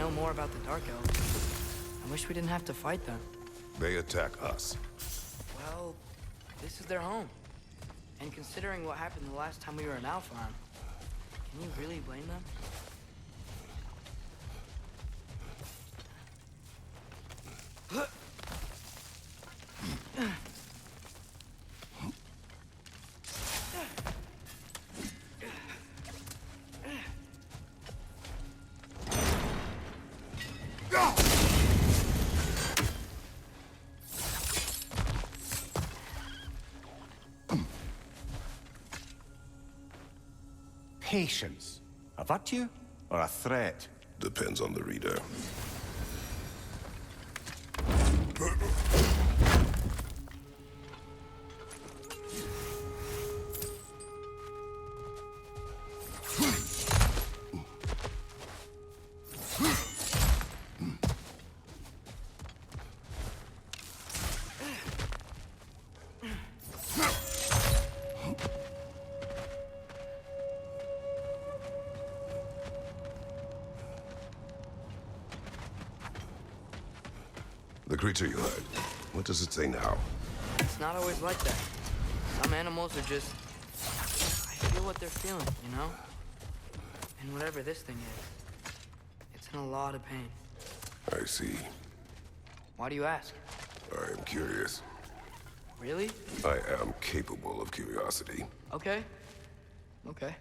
know more about the Dark Elves. I wish we didn't have to fight them. They attack us. Well, this is their home. And considering what happened the last time we were in Alpheon, can you really blame them? Patience. A virtue or a threat? Depends on the reader. The creature you heard, what does it say now? It's not always like that. Some animals are just... I feel what they're feeling, you know? And whatever this thing is, it's in a lot of pain. I see. Why do you ask? I am curious. Really? I am capable of curiosity. Okay. Okay.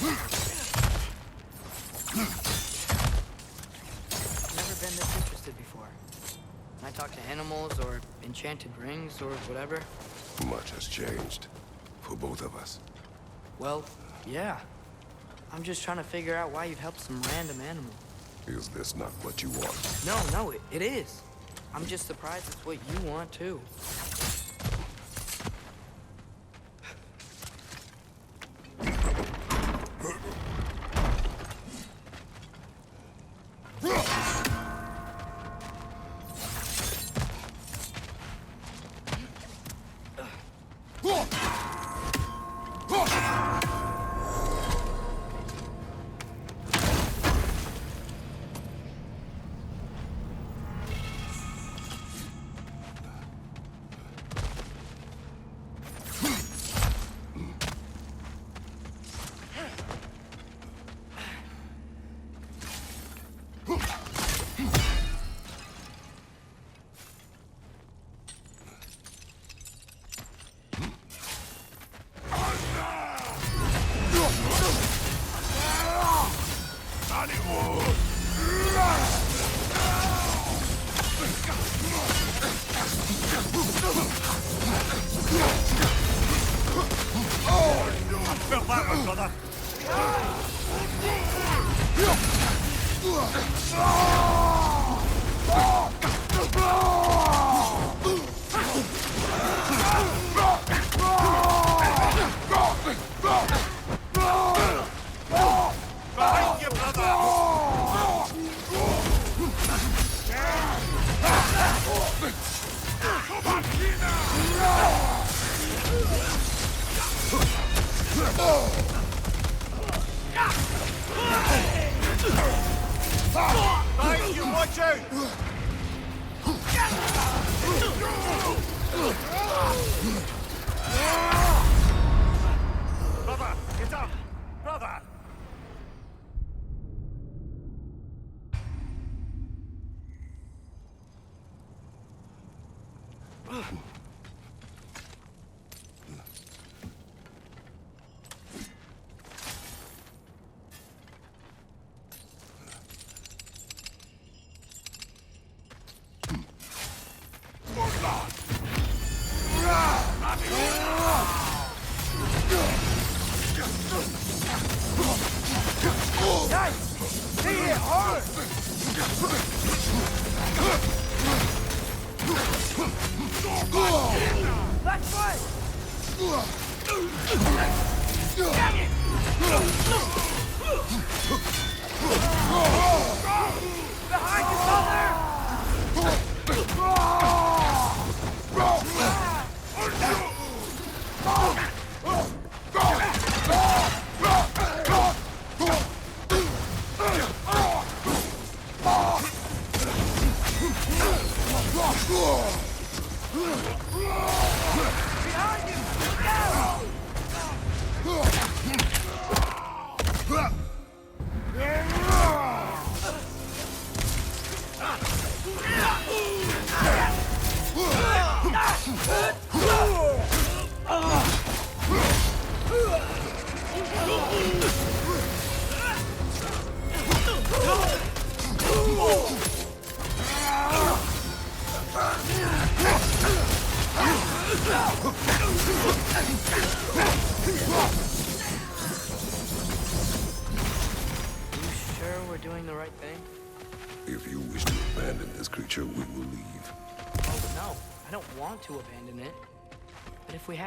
Never been this interested before. When I talk to animals or enchanted rings or whatever. Much has changed. For both of us. Well, yeah. I'm just trying to figure out why you'd help some random animal. Is this not what you want? No, it is. I'm just surprised it's what you want, too.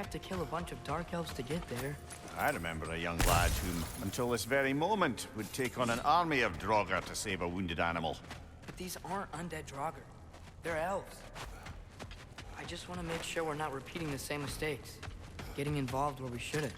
To kill a bunch of dark elves to get there. I remember a young lad who, until this very moment, would take on an army of Draugr to save a wounded animal. But these aren't undead Draugr. They're elves. I just want to make sure we're not repeating the same mistakes. Getting involved where we shouldn't.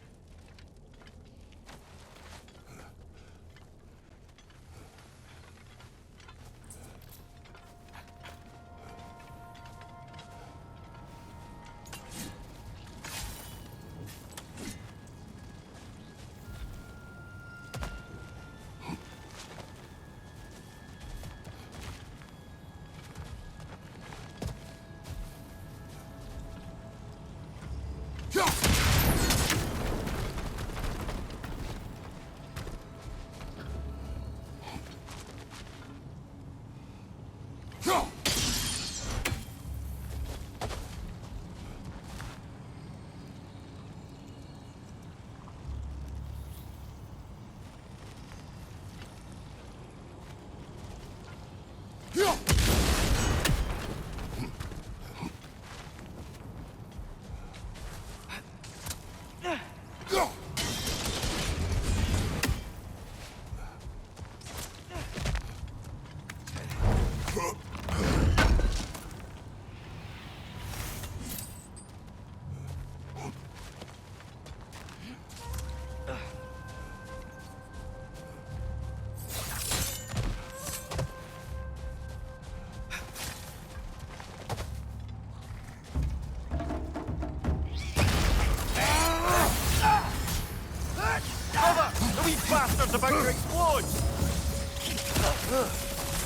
Bastards about to explode!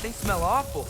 They smell awful.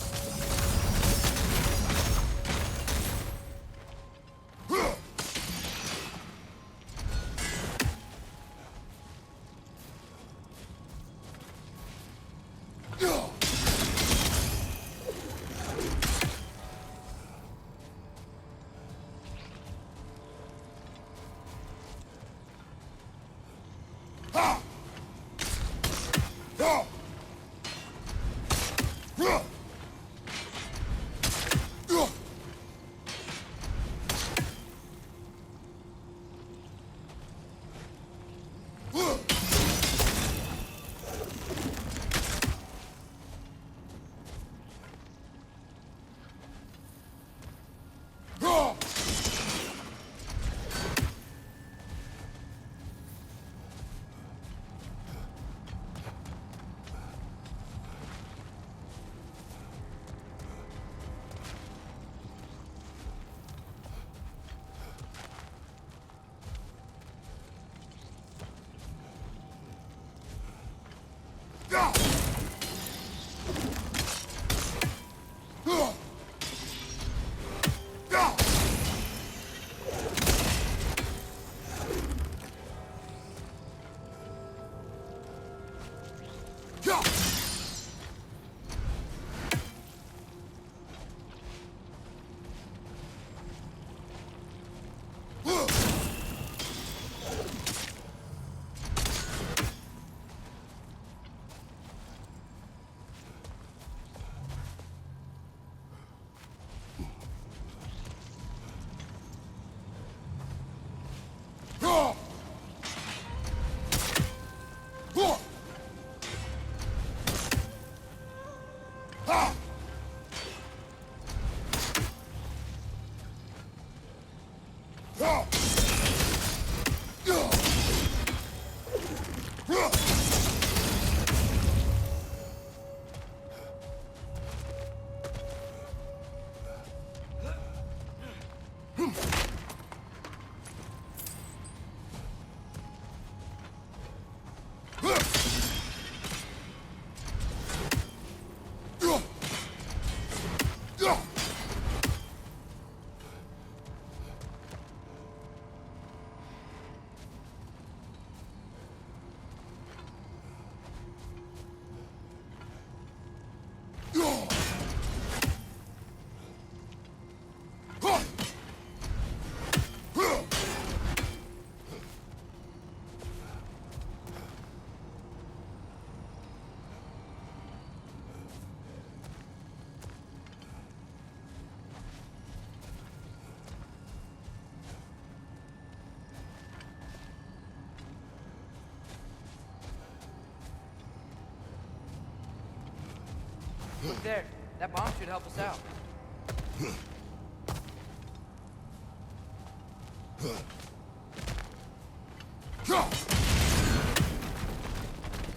Look there. That bomb should help us out.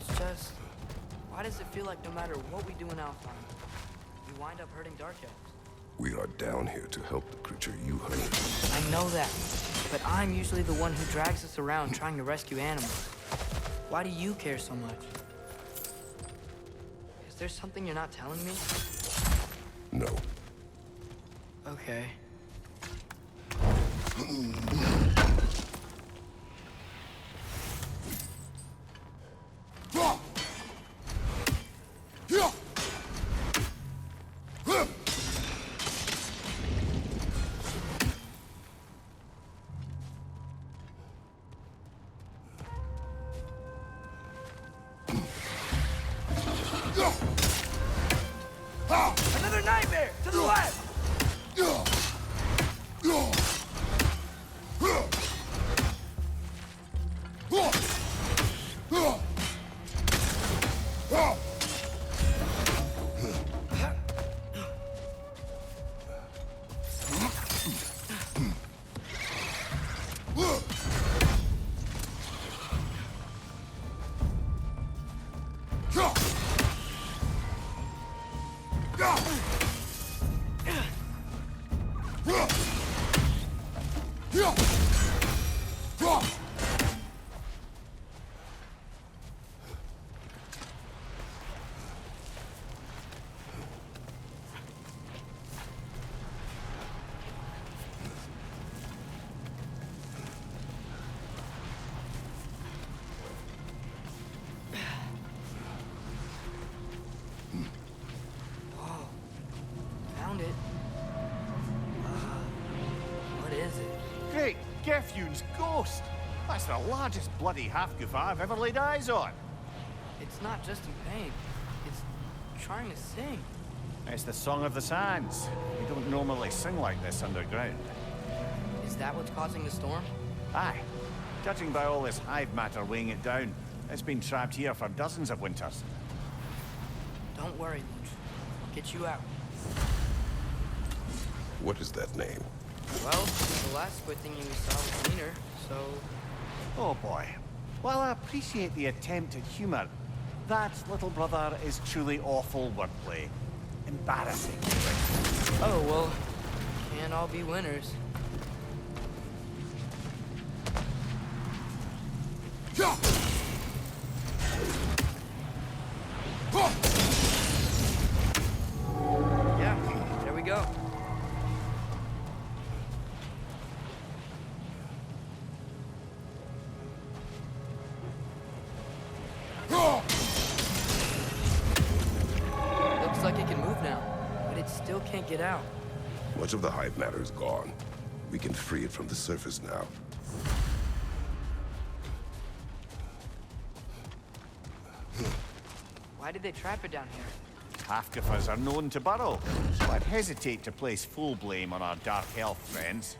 It's just... why does it feel like no matter what we do in Alpine, we wind up hurting Dark Elves? We are down here to help the creature you hunted. I know that, but I'm usually the one who drags us around trying to rescue animals. Why do you care so much? Is there something you're not telling me? No. Okay. nightmare! To the left! Found it. What is it? Great Gefyun's ghost! That's the largest bloody half-goof I've ever laid eyes on. It's not just in pain. It's trying to sing. It's the Song of the Sands. We don't normally sing like this underground. Is that what's causing the storm? Aye. Judging by all this hive matter weighing it down, it's been trapped here for dozens of winters. Don't worry, Luch. I'll get you out. What is that name? Well, the last squid thingy we saw was meaner, so... Oh boy. While I appreciate the attempt at humor, that, little brother, is truly awful wordplay. Embarrassing. Oh, well, can't all be winners. Yeah, there we go. Looks like it can move now, but it still can't get out. Much of the hive matter is gone. We can free it from the surface now. Why did they trap it down here? Half-goofers are known to burrow, so I'd hesitate to place full blame on our dark elf friends.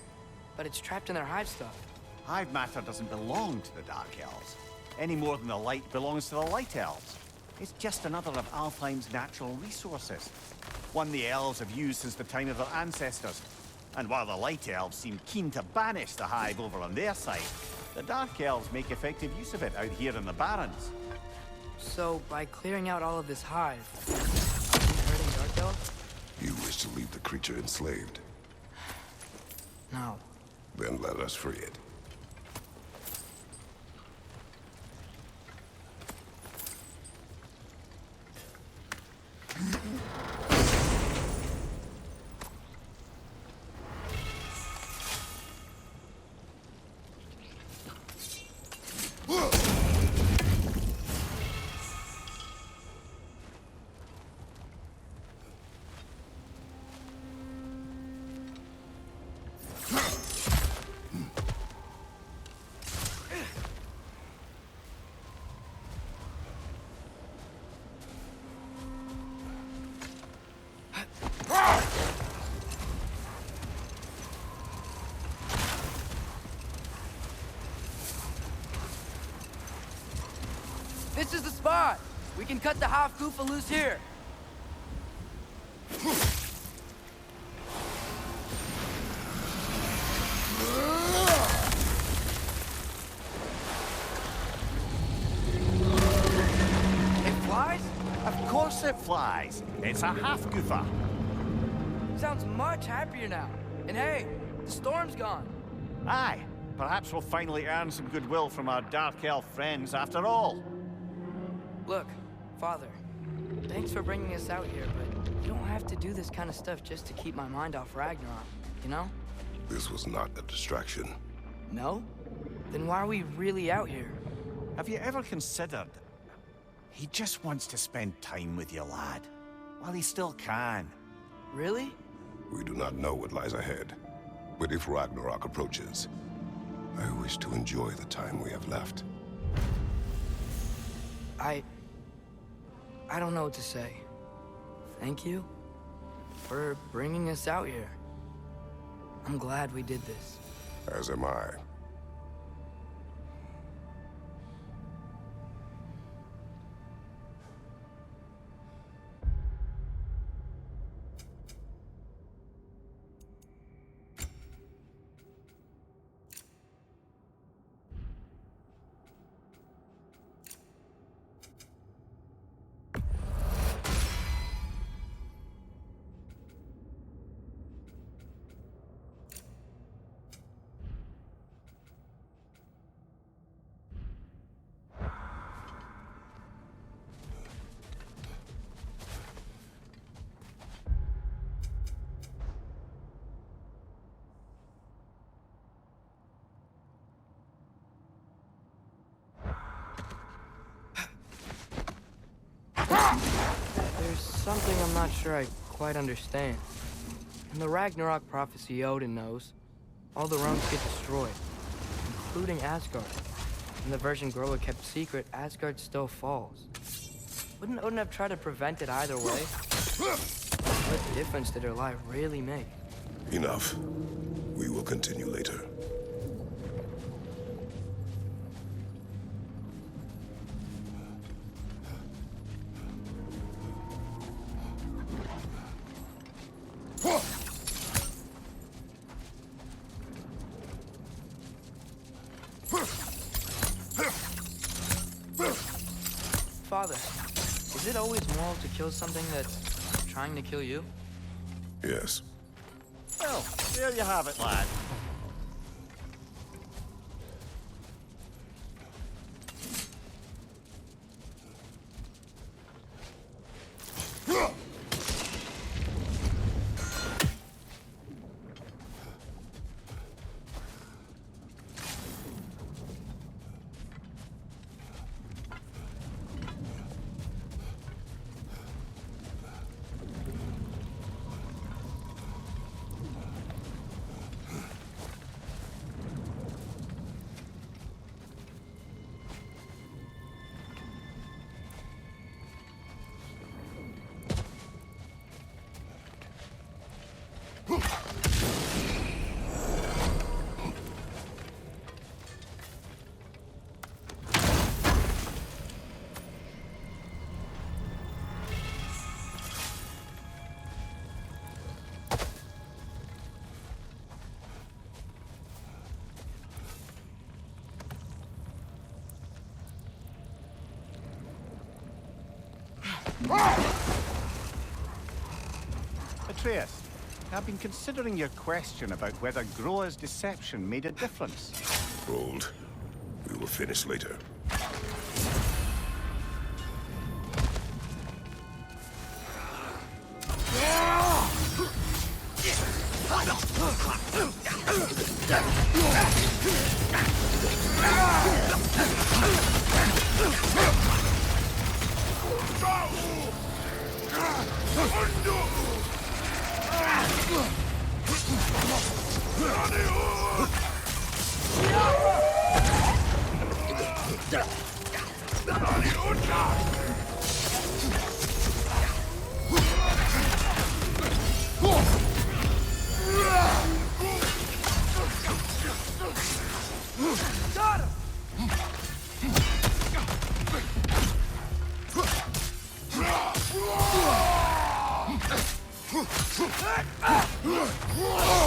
But it's trapped in their hive stuff. Hive matter doesn't belong to the dark elves, any more than the light belongs to the light elves. It's just another of Alfheim's natural resources, one the elves have used since the time of their ancestors. And while the light elves seem keen to banish the hive over on their side, the dark elves make effective use of it out here in the Barrens. So, by clearing out all of this hive, are we hurting Dark Elves? You wish to leave the creature enslaved? No. Then let us free it. This is the spot! We can cut the half goofa loose here! It flies? Of course it flies. It's a half-goofer. Sounds much happier now. And hey, the storm's gone. Aye, perhaps we'll finally earn some goodwill from our dark elf friends after all. Look, Father, thanks for bringing us out here, but you don't have to do this kind of stuff just to keep my mind off Ragnarok, you know? This was not a distraction. No? Then why are we really out here? Have you ever considered... He just wants to spend time with you, lad. While he still can. Really? We do not know what lies ahead. But if Ragnarok approaches, I wish to enjoy the time we have left. I don't know what to say. Thank you? for bringing us out here. I'm glad we did this. As am I. There's something I'm not sure I quite understand. In the Ragnarok prophecy Odin knows, all the realms get destroyed, including Asgard. In the version Groa kept secret, Asgard still falls. Wouldn't Odin have tried to prevent it either way? What difference did her lie really make? Enough. We will continue later. Father, is it always moral to kill something that's trying to kill you? Yes. Well, there you have it, lad. Atreus, I've been considering your question about whether Groa's deception made a difference. Hold. We will finish later.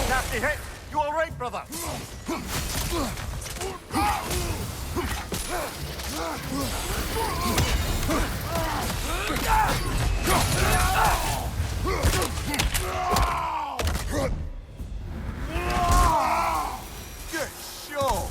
Nasty hit! You all right, brother? Good show!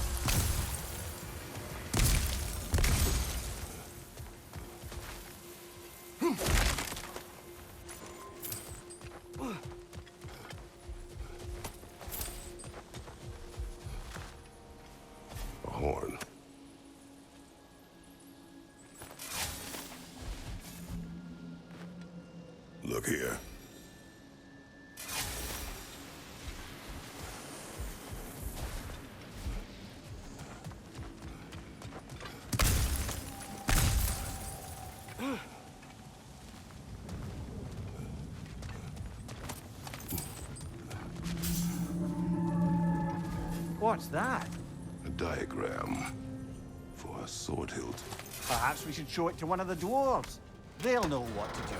A horn. Look here. What's that? A diagram for a sword hilt. Perhaps we should show it to one of the dwarves. They'll know what to do.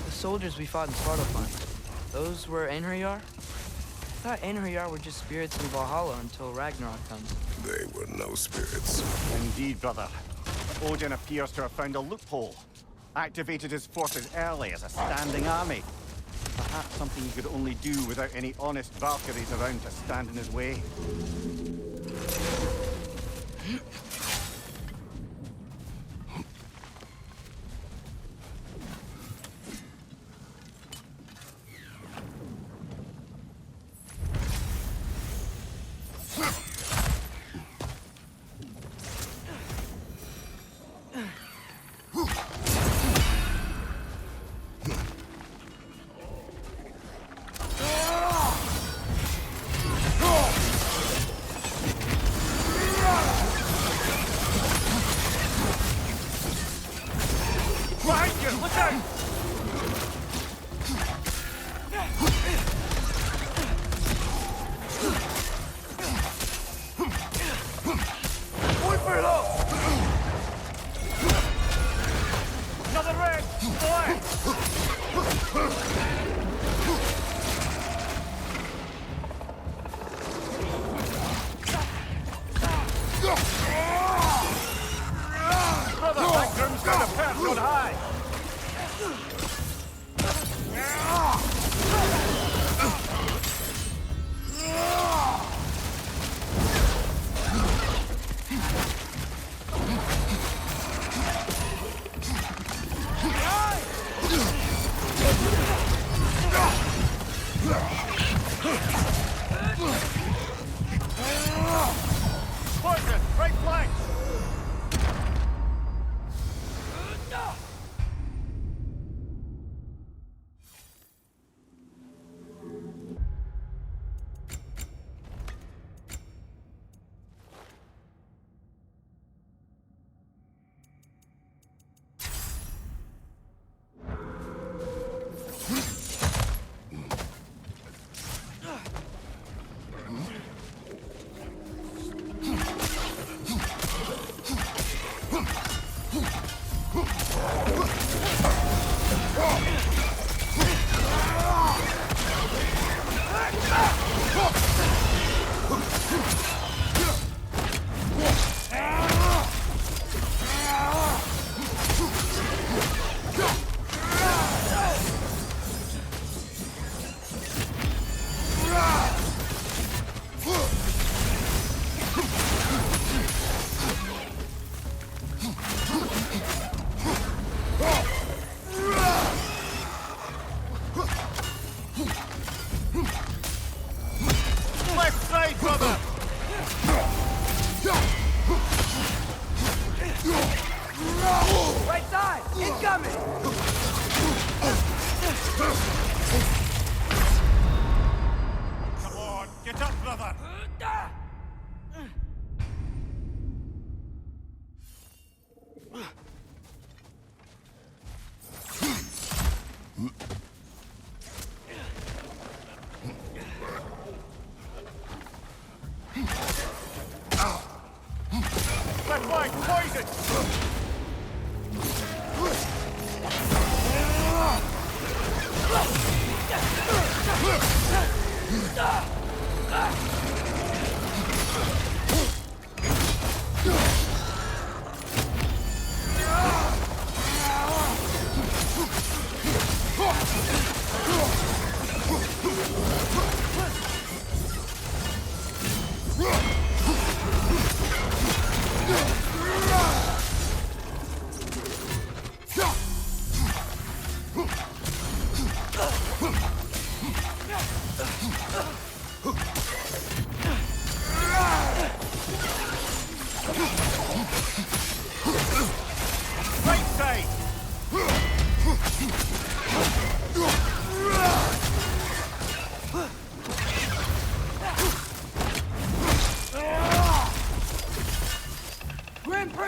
The soldiers we fought in Svartalfheim, those were Einherjar? I thought Einherjar were just spirits in Valhalla until Ragnarok comes. They were no spirits. Indeed, brother. Odin appears to have found a loophole. Activated his forces early as a standing army. Perhaps something he could only do without any honest Valkyries around to stand in his way.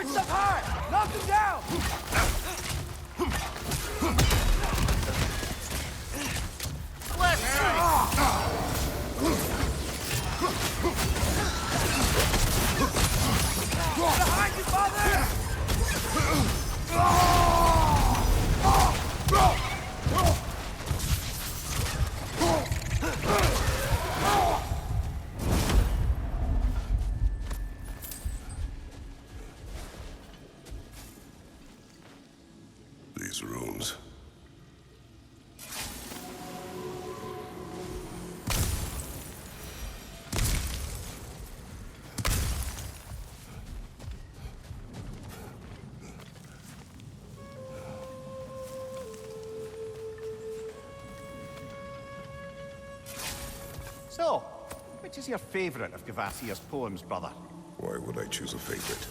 Perched up high! Knock him down! Behind you, father! These rooms. So, which is your favorite of Gavassia's poems, brother? Why would I choose a favorite?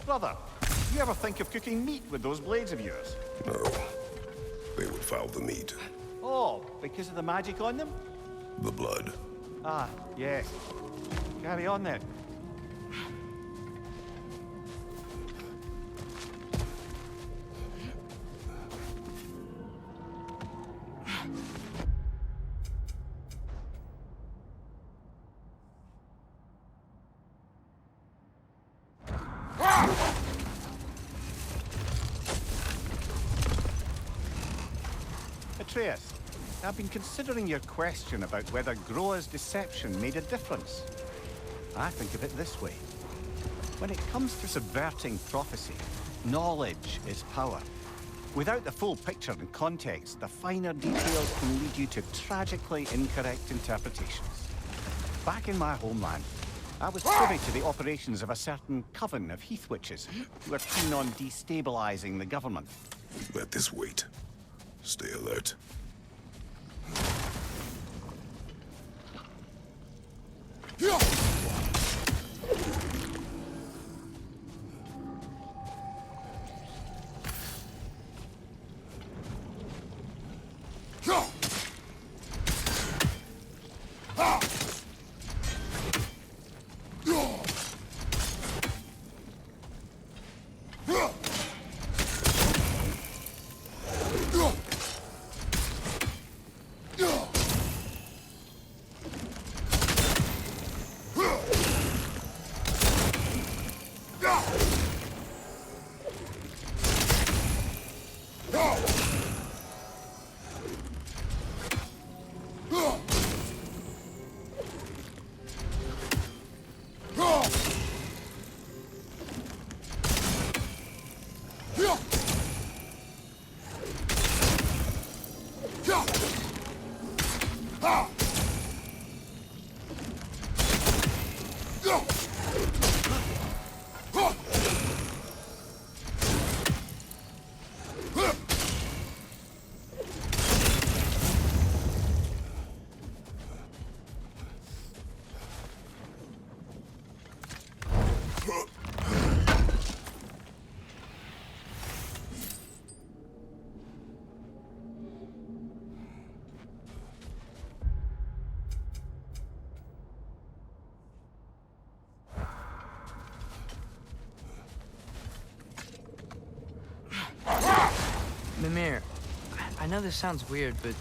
Brother, you ever think of cooking meat with those blades of yours? No. They would foul the meat. Oh, because of the magic on them? The blood. Ah, yes. Carry on then. Atreus, I've been considering your question about whether Groa's deception made a difference. I think of it this way. When it comes to subverting prophecy, knowledge is power. Without the full picture and context, the finer details can lead you to tragically incorrect interpretations. Back in my homeland, I was privy to the operations of a certain coven of heath witches who were keen on destabilizing the government. Let this wait. Stay alert. Mimir, I know this sounds weird, but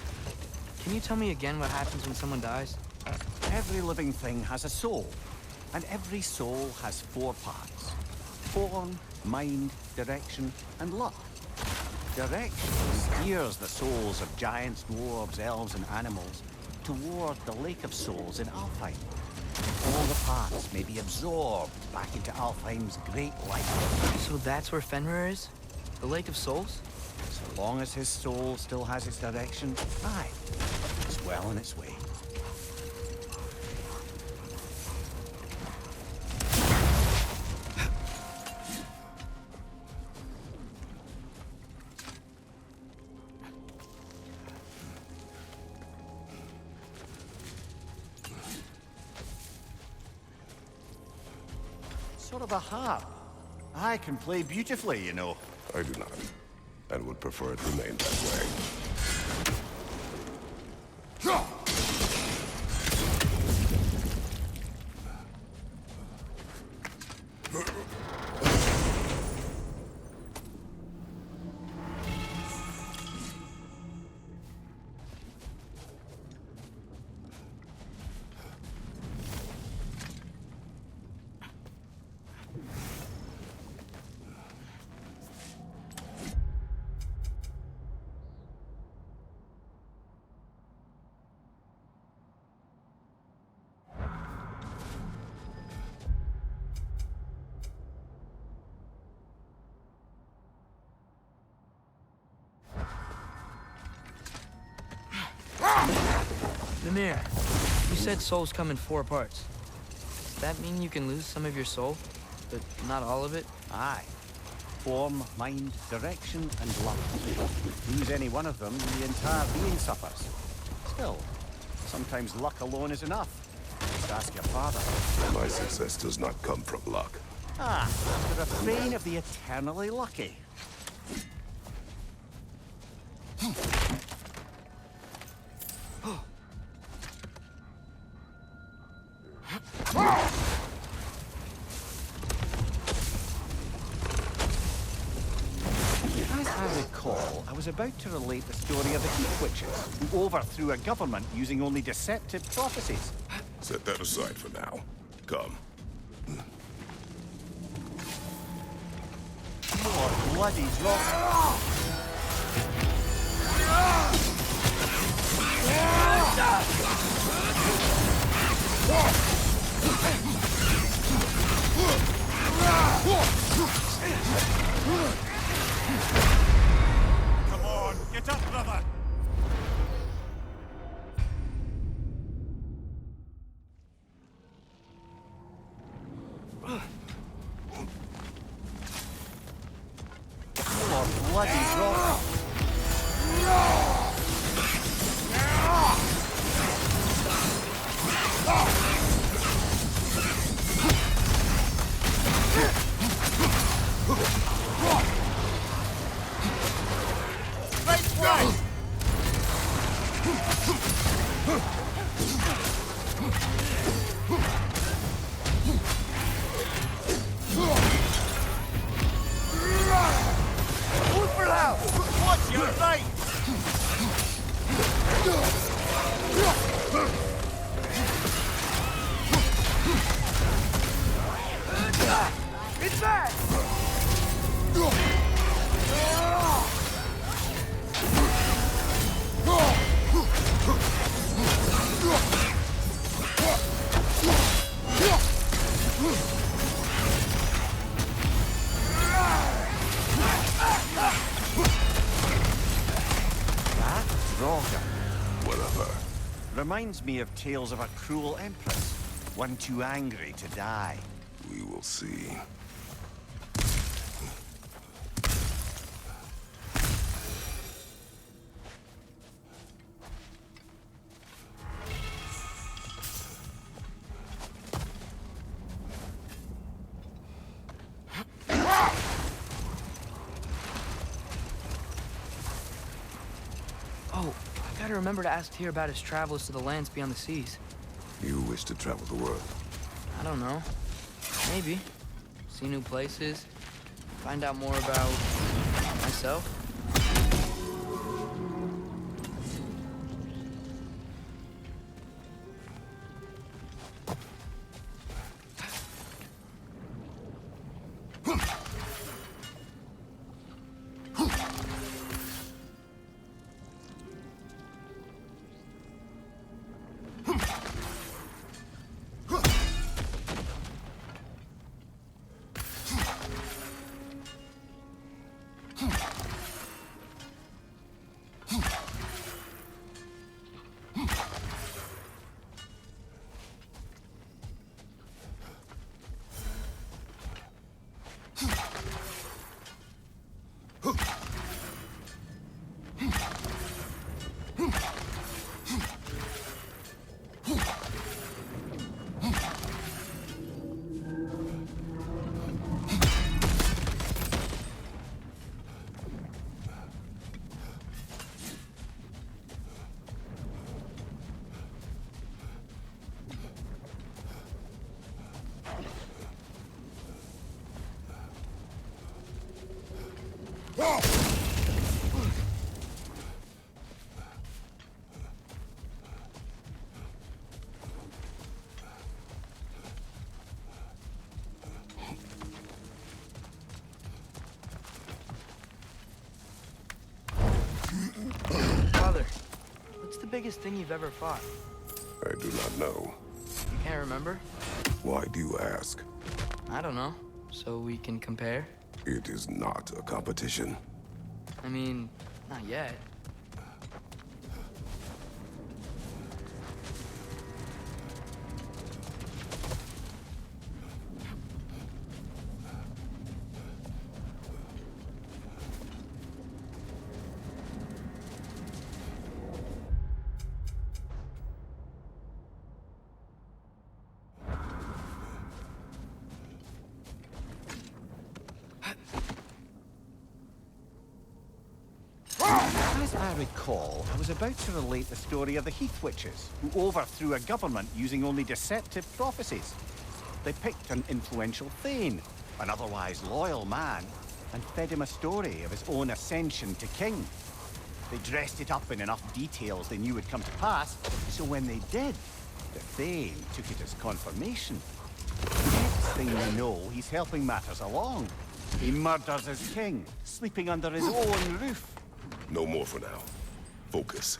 can you tell me again what happens when someone dies? Every living thing has a soul, and every soul has 4 parts. Form, mind, direction, and luck. Direction steers the souls of giants, dwarves, elves, and animals toward the Lake of Souls in Alfheim. All the parts may be absorbed back into Alfheim's great light. So that's where Fenrir is? The Lake of Souls? So long as his soul still has its direction, aye, it's well on its way. Sort of a harp. I can play beautifully, you know. I do not, and would prefer it remain that way. Mimir, you said souls come in 4 parts. Does that mean you can lose some of your soul, but not all of it? Aye. Form, mind, direction, and luck. Lose any one of them, and the entire being suffers. Still, sometimes luck alone is enough. Just ask your father. My success does not come from luck. Ah, the refrain of the eternally lucky. As I recall, I was about to relate the story of the Heat Witches, who overthrew a government using only deceptive prophecies. Set that aside for now. Come. More bloody drop. Come on, get up, brother! More bloody drop. Watch your right! It's back! That Droga Whatever. reminds me of tales of a cruel empress, one too angry to die. We will see. Oh, I gotta remember to ask Tyr about his travels to the lands beyond the seas. You wish to travel the world. I don't know. Maybe. See new places. Find out more about myself. Father, what's the biggest thing you've ever fought? I do not know. You can't remember? Why do you ask? I don't know. So we can compare? It is not a competition. I mean, not yet. As I recall, I was about to relate the story of the Heath Witches, who overthrew a government using only deceptive prophecies. They picked an influential Thane, an otherwise loyal man, and fed him a story of his own ascension to king. They dressed it up in enough details they knew would come to pass, so when they did, the Thane took it as confirmation. Next thing you know, he's helping matters along. He murders his king, sleeping under his own roof. No more for now. Focus.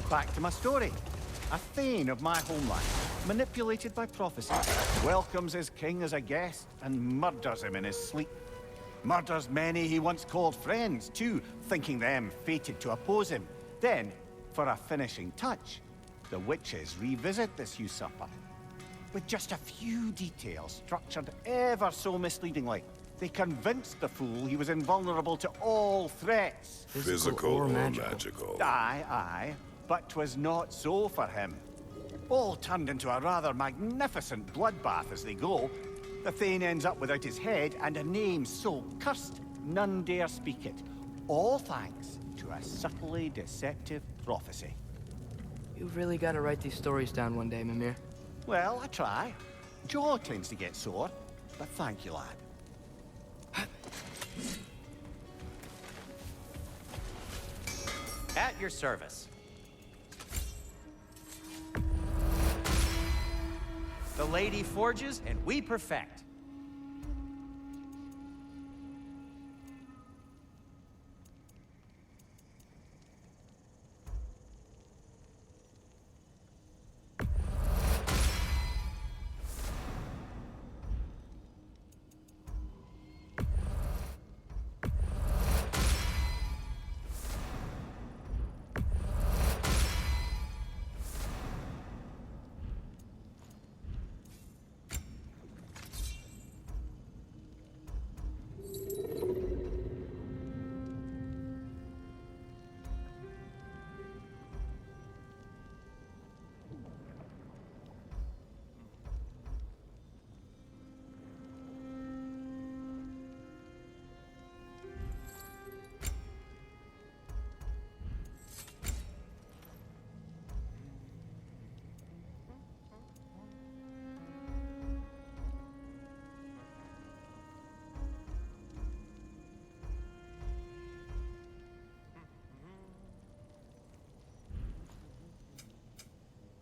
Back to my story. A Thane of my homeland, manipulated by prophecy, welcomes his king as a guest and murders him in his sleep. Murders many he once called friends, too, thinking them fated to oppose him. Then, for a finishing touch, the witches revisit this usurper. With just a few details structured ever so misleadingly, they convinced the fool he was invulnerable to all threats. Physical or magical? Aye, but 'twas not so for him. All turned into a rather magnificent bloodbath as they go. The Thane ends up without his head and a name so cursed none dare speak it. All thanks to a subtly deceptive prophecy. You've really got to write these stories down one day, Mimir. Well, I try. Jaw tends to get sore, but thank you, lad. At your service. The lady forges and we perfect.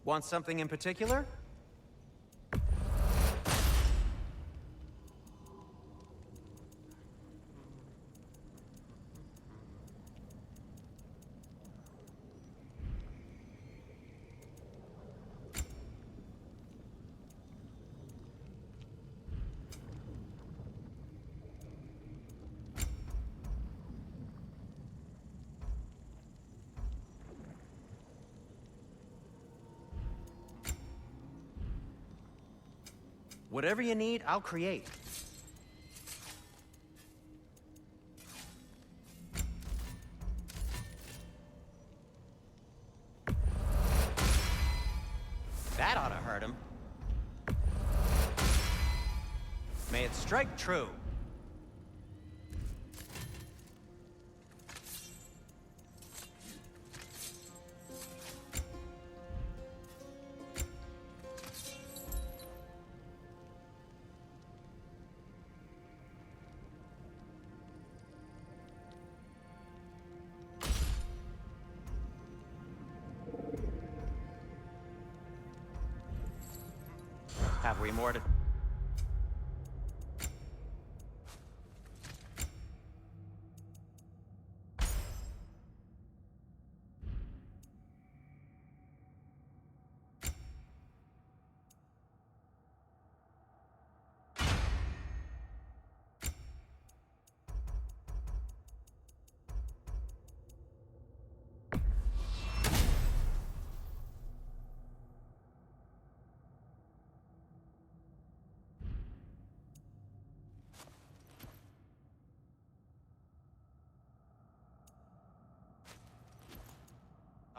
Want something in particular? Whatever you need, I'll create. That ought to hurt him. May it strike true. Have we more to...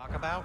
talk about?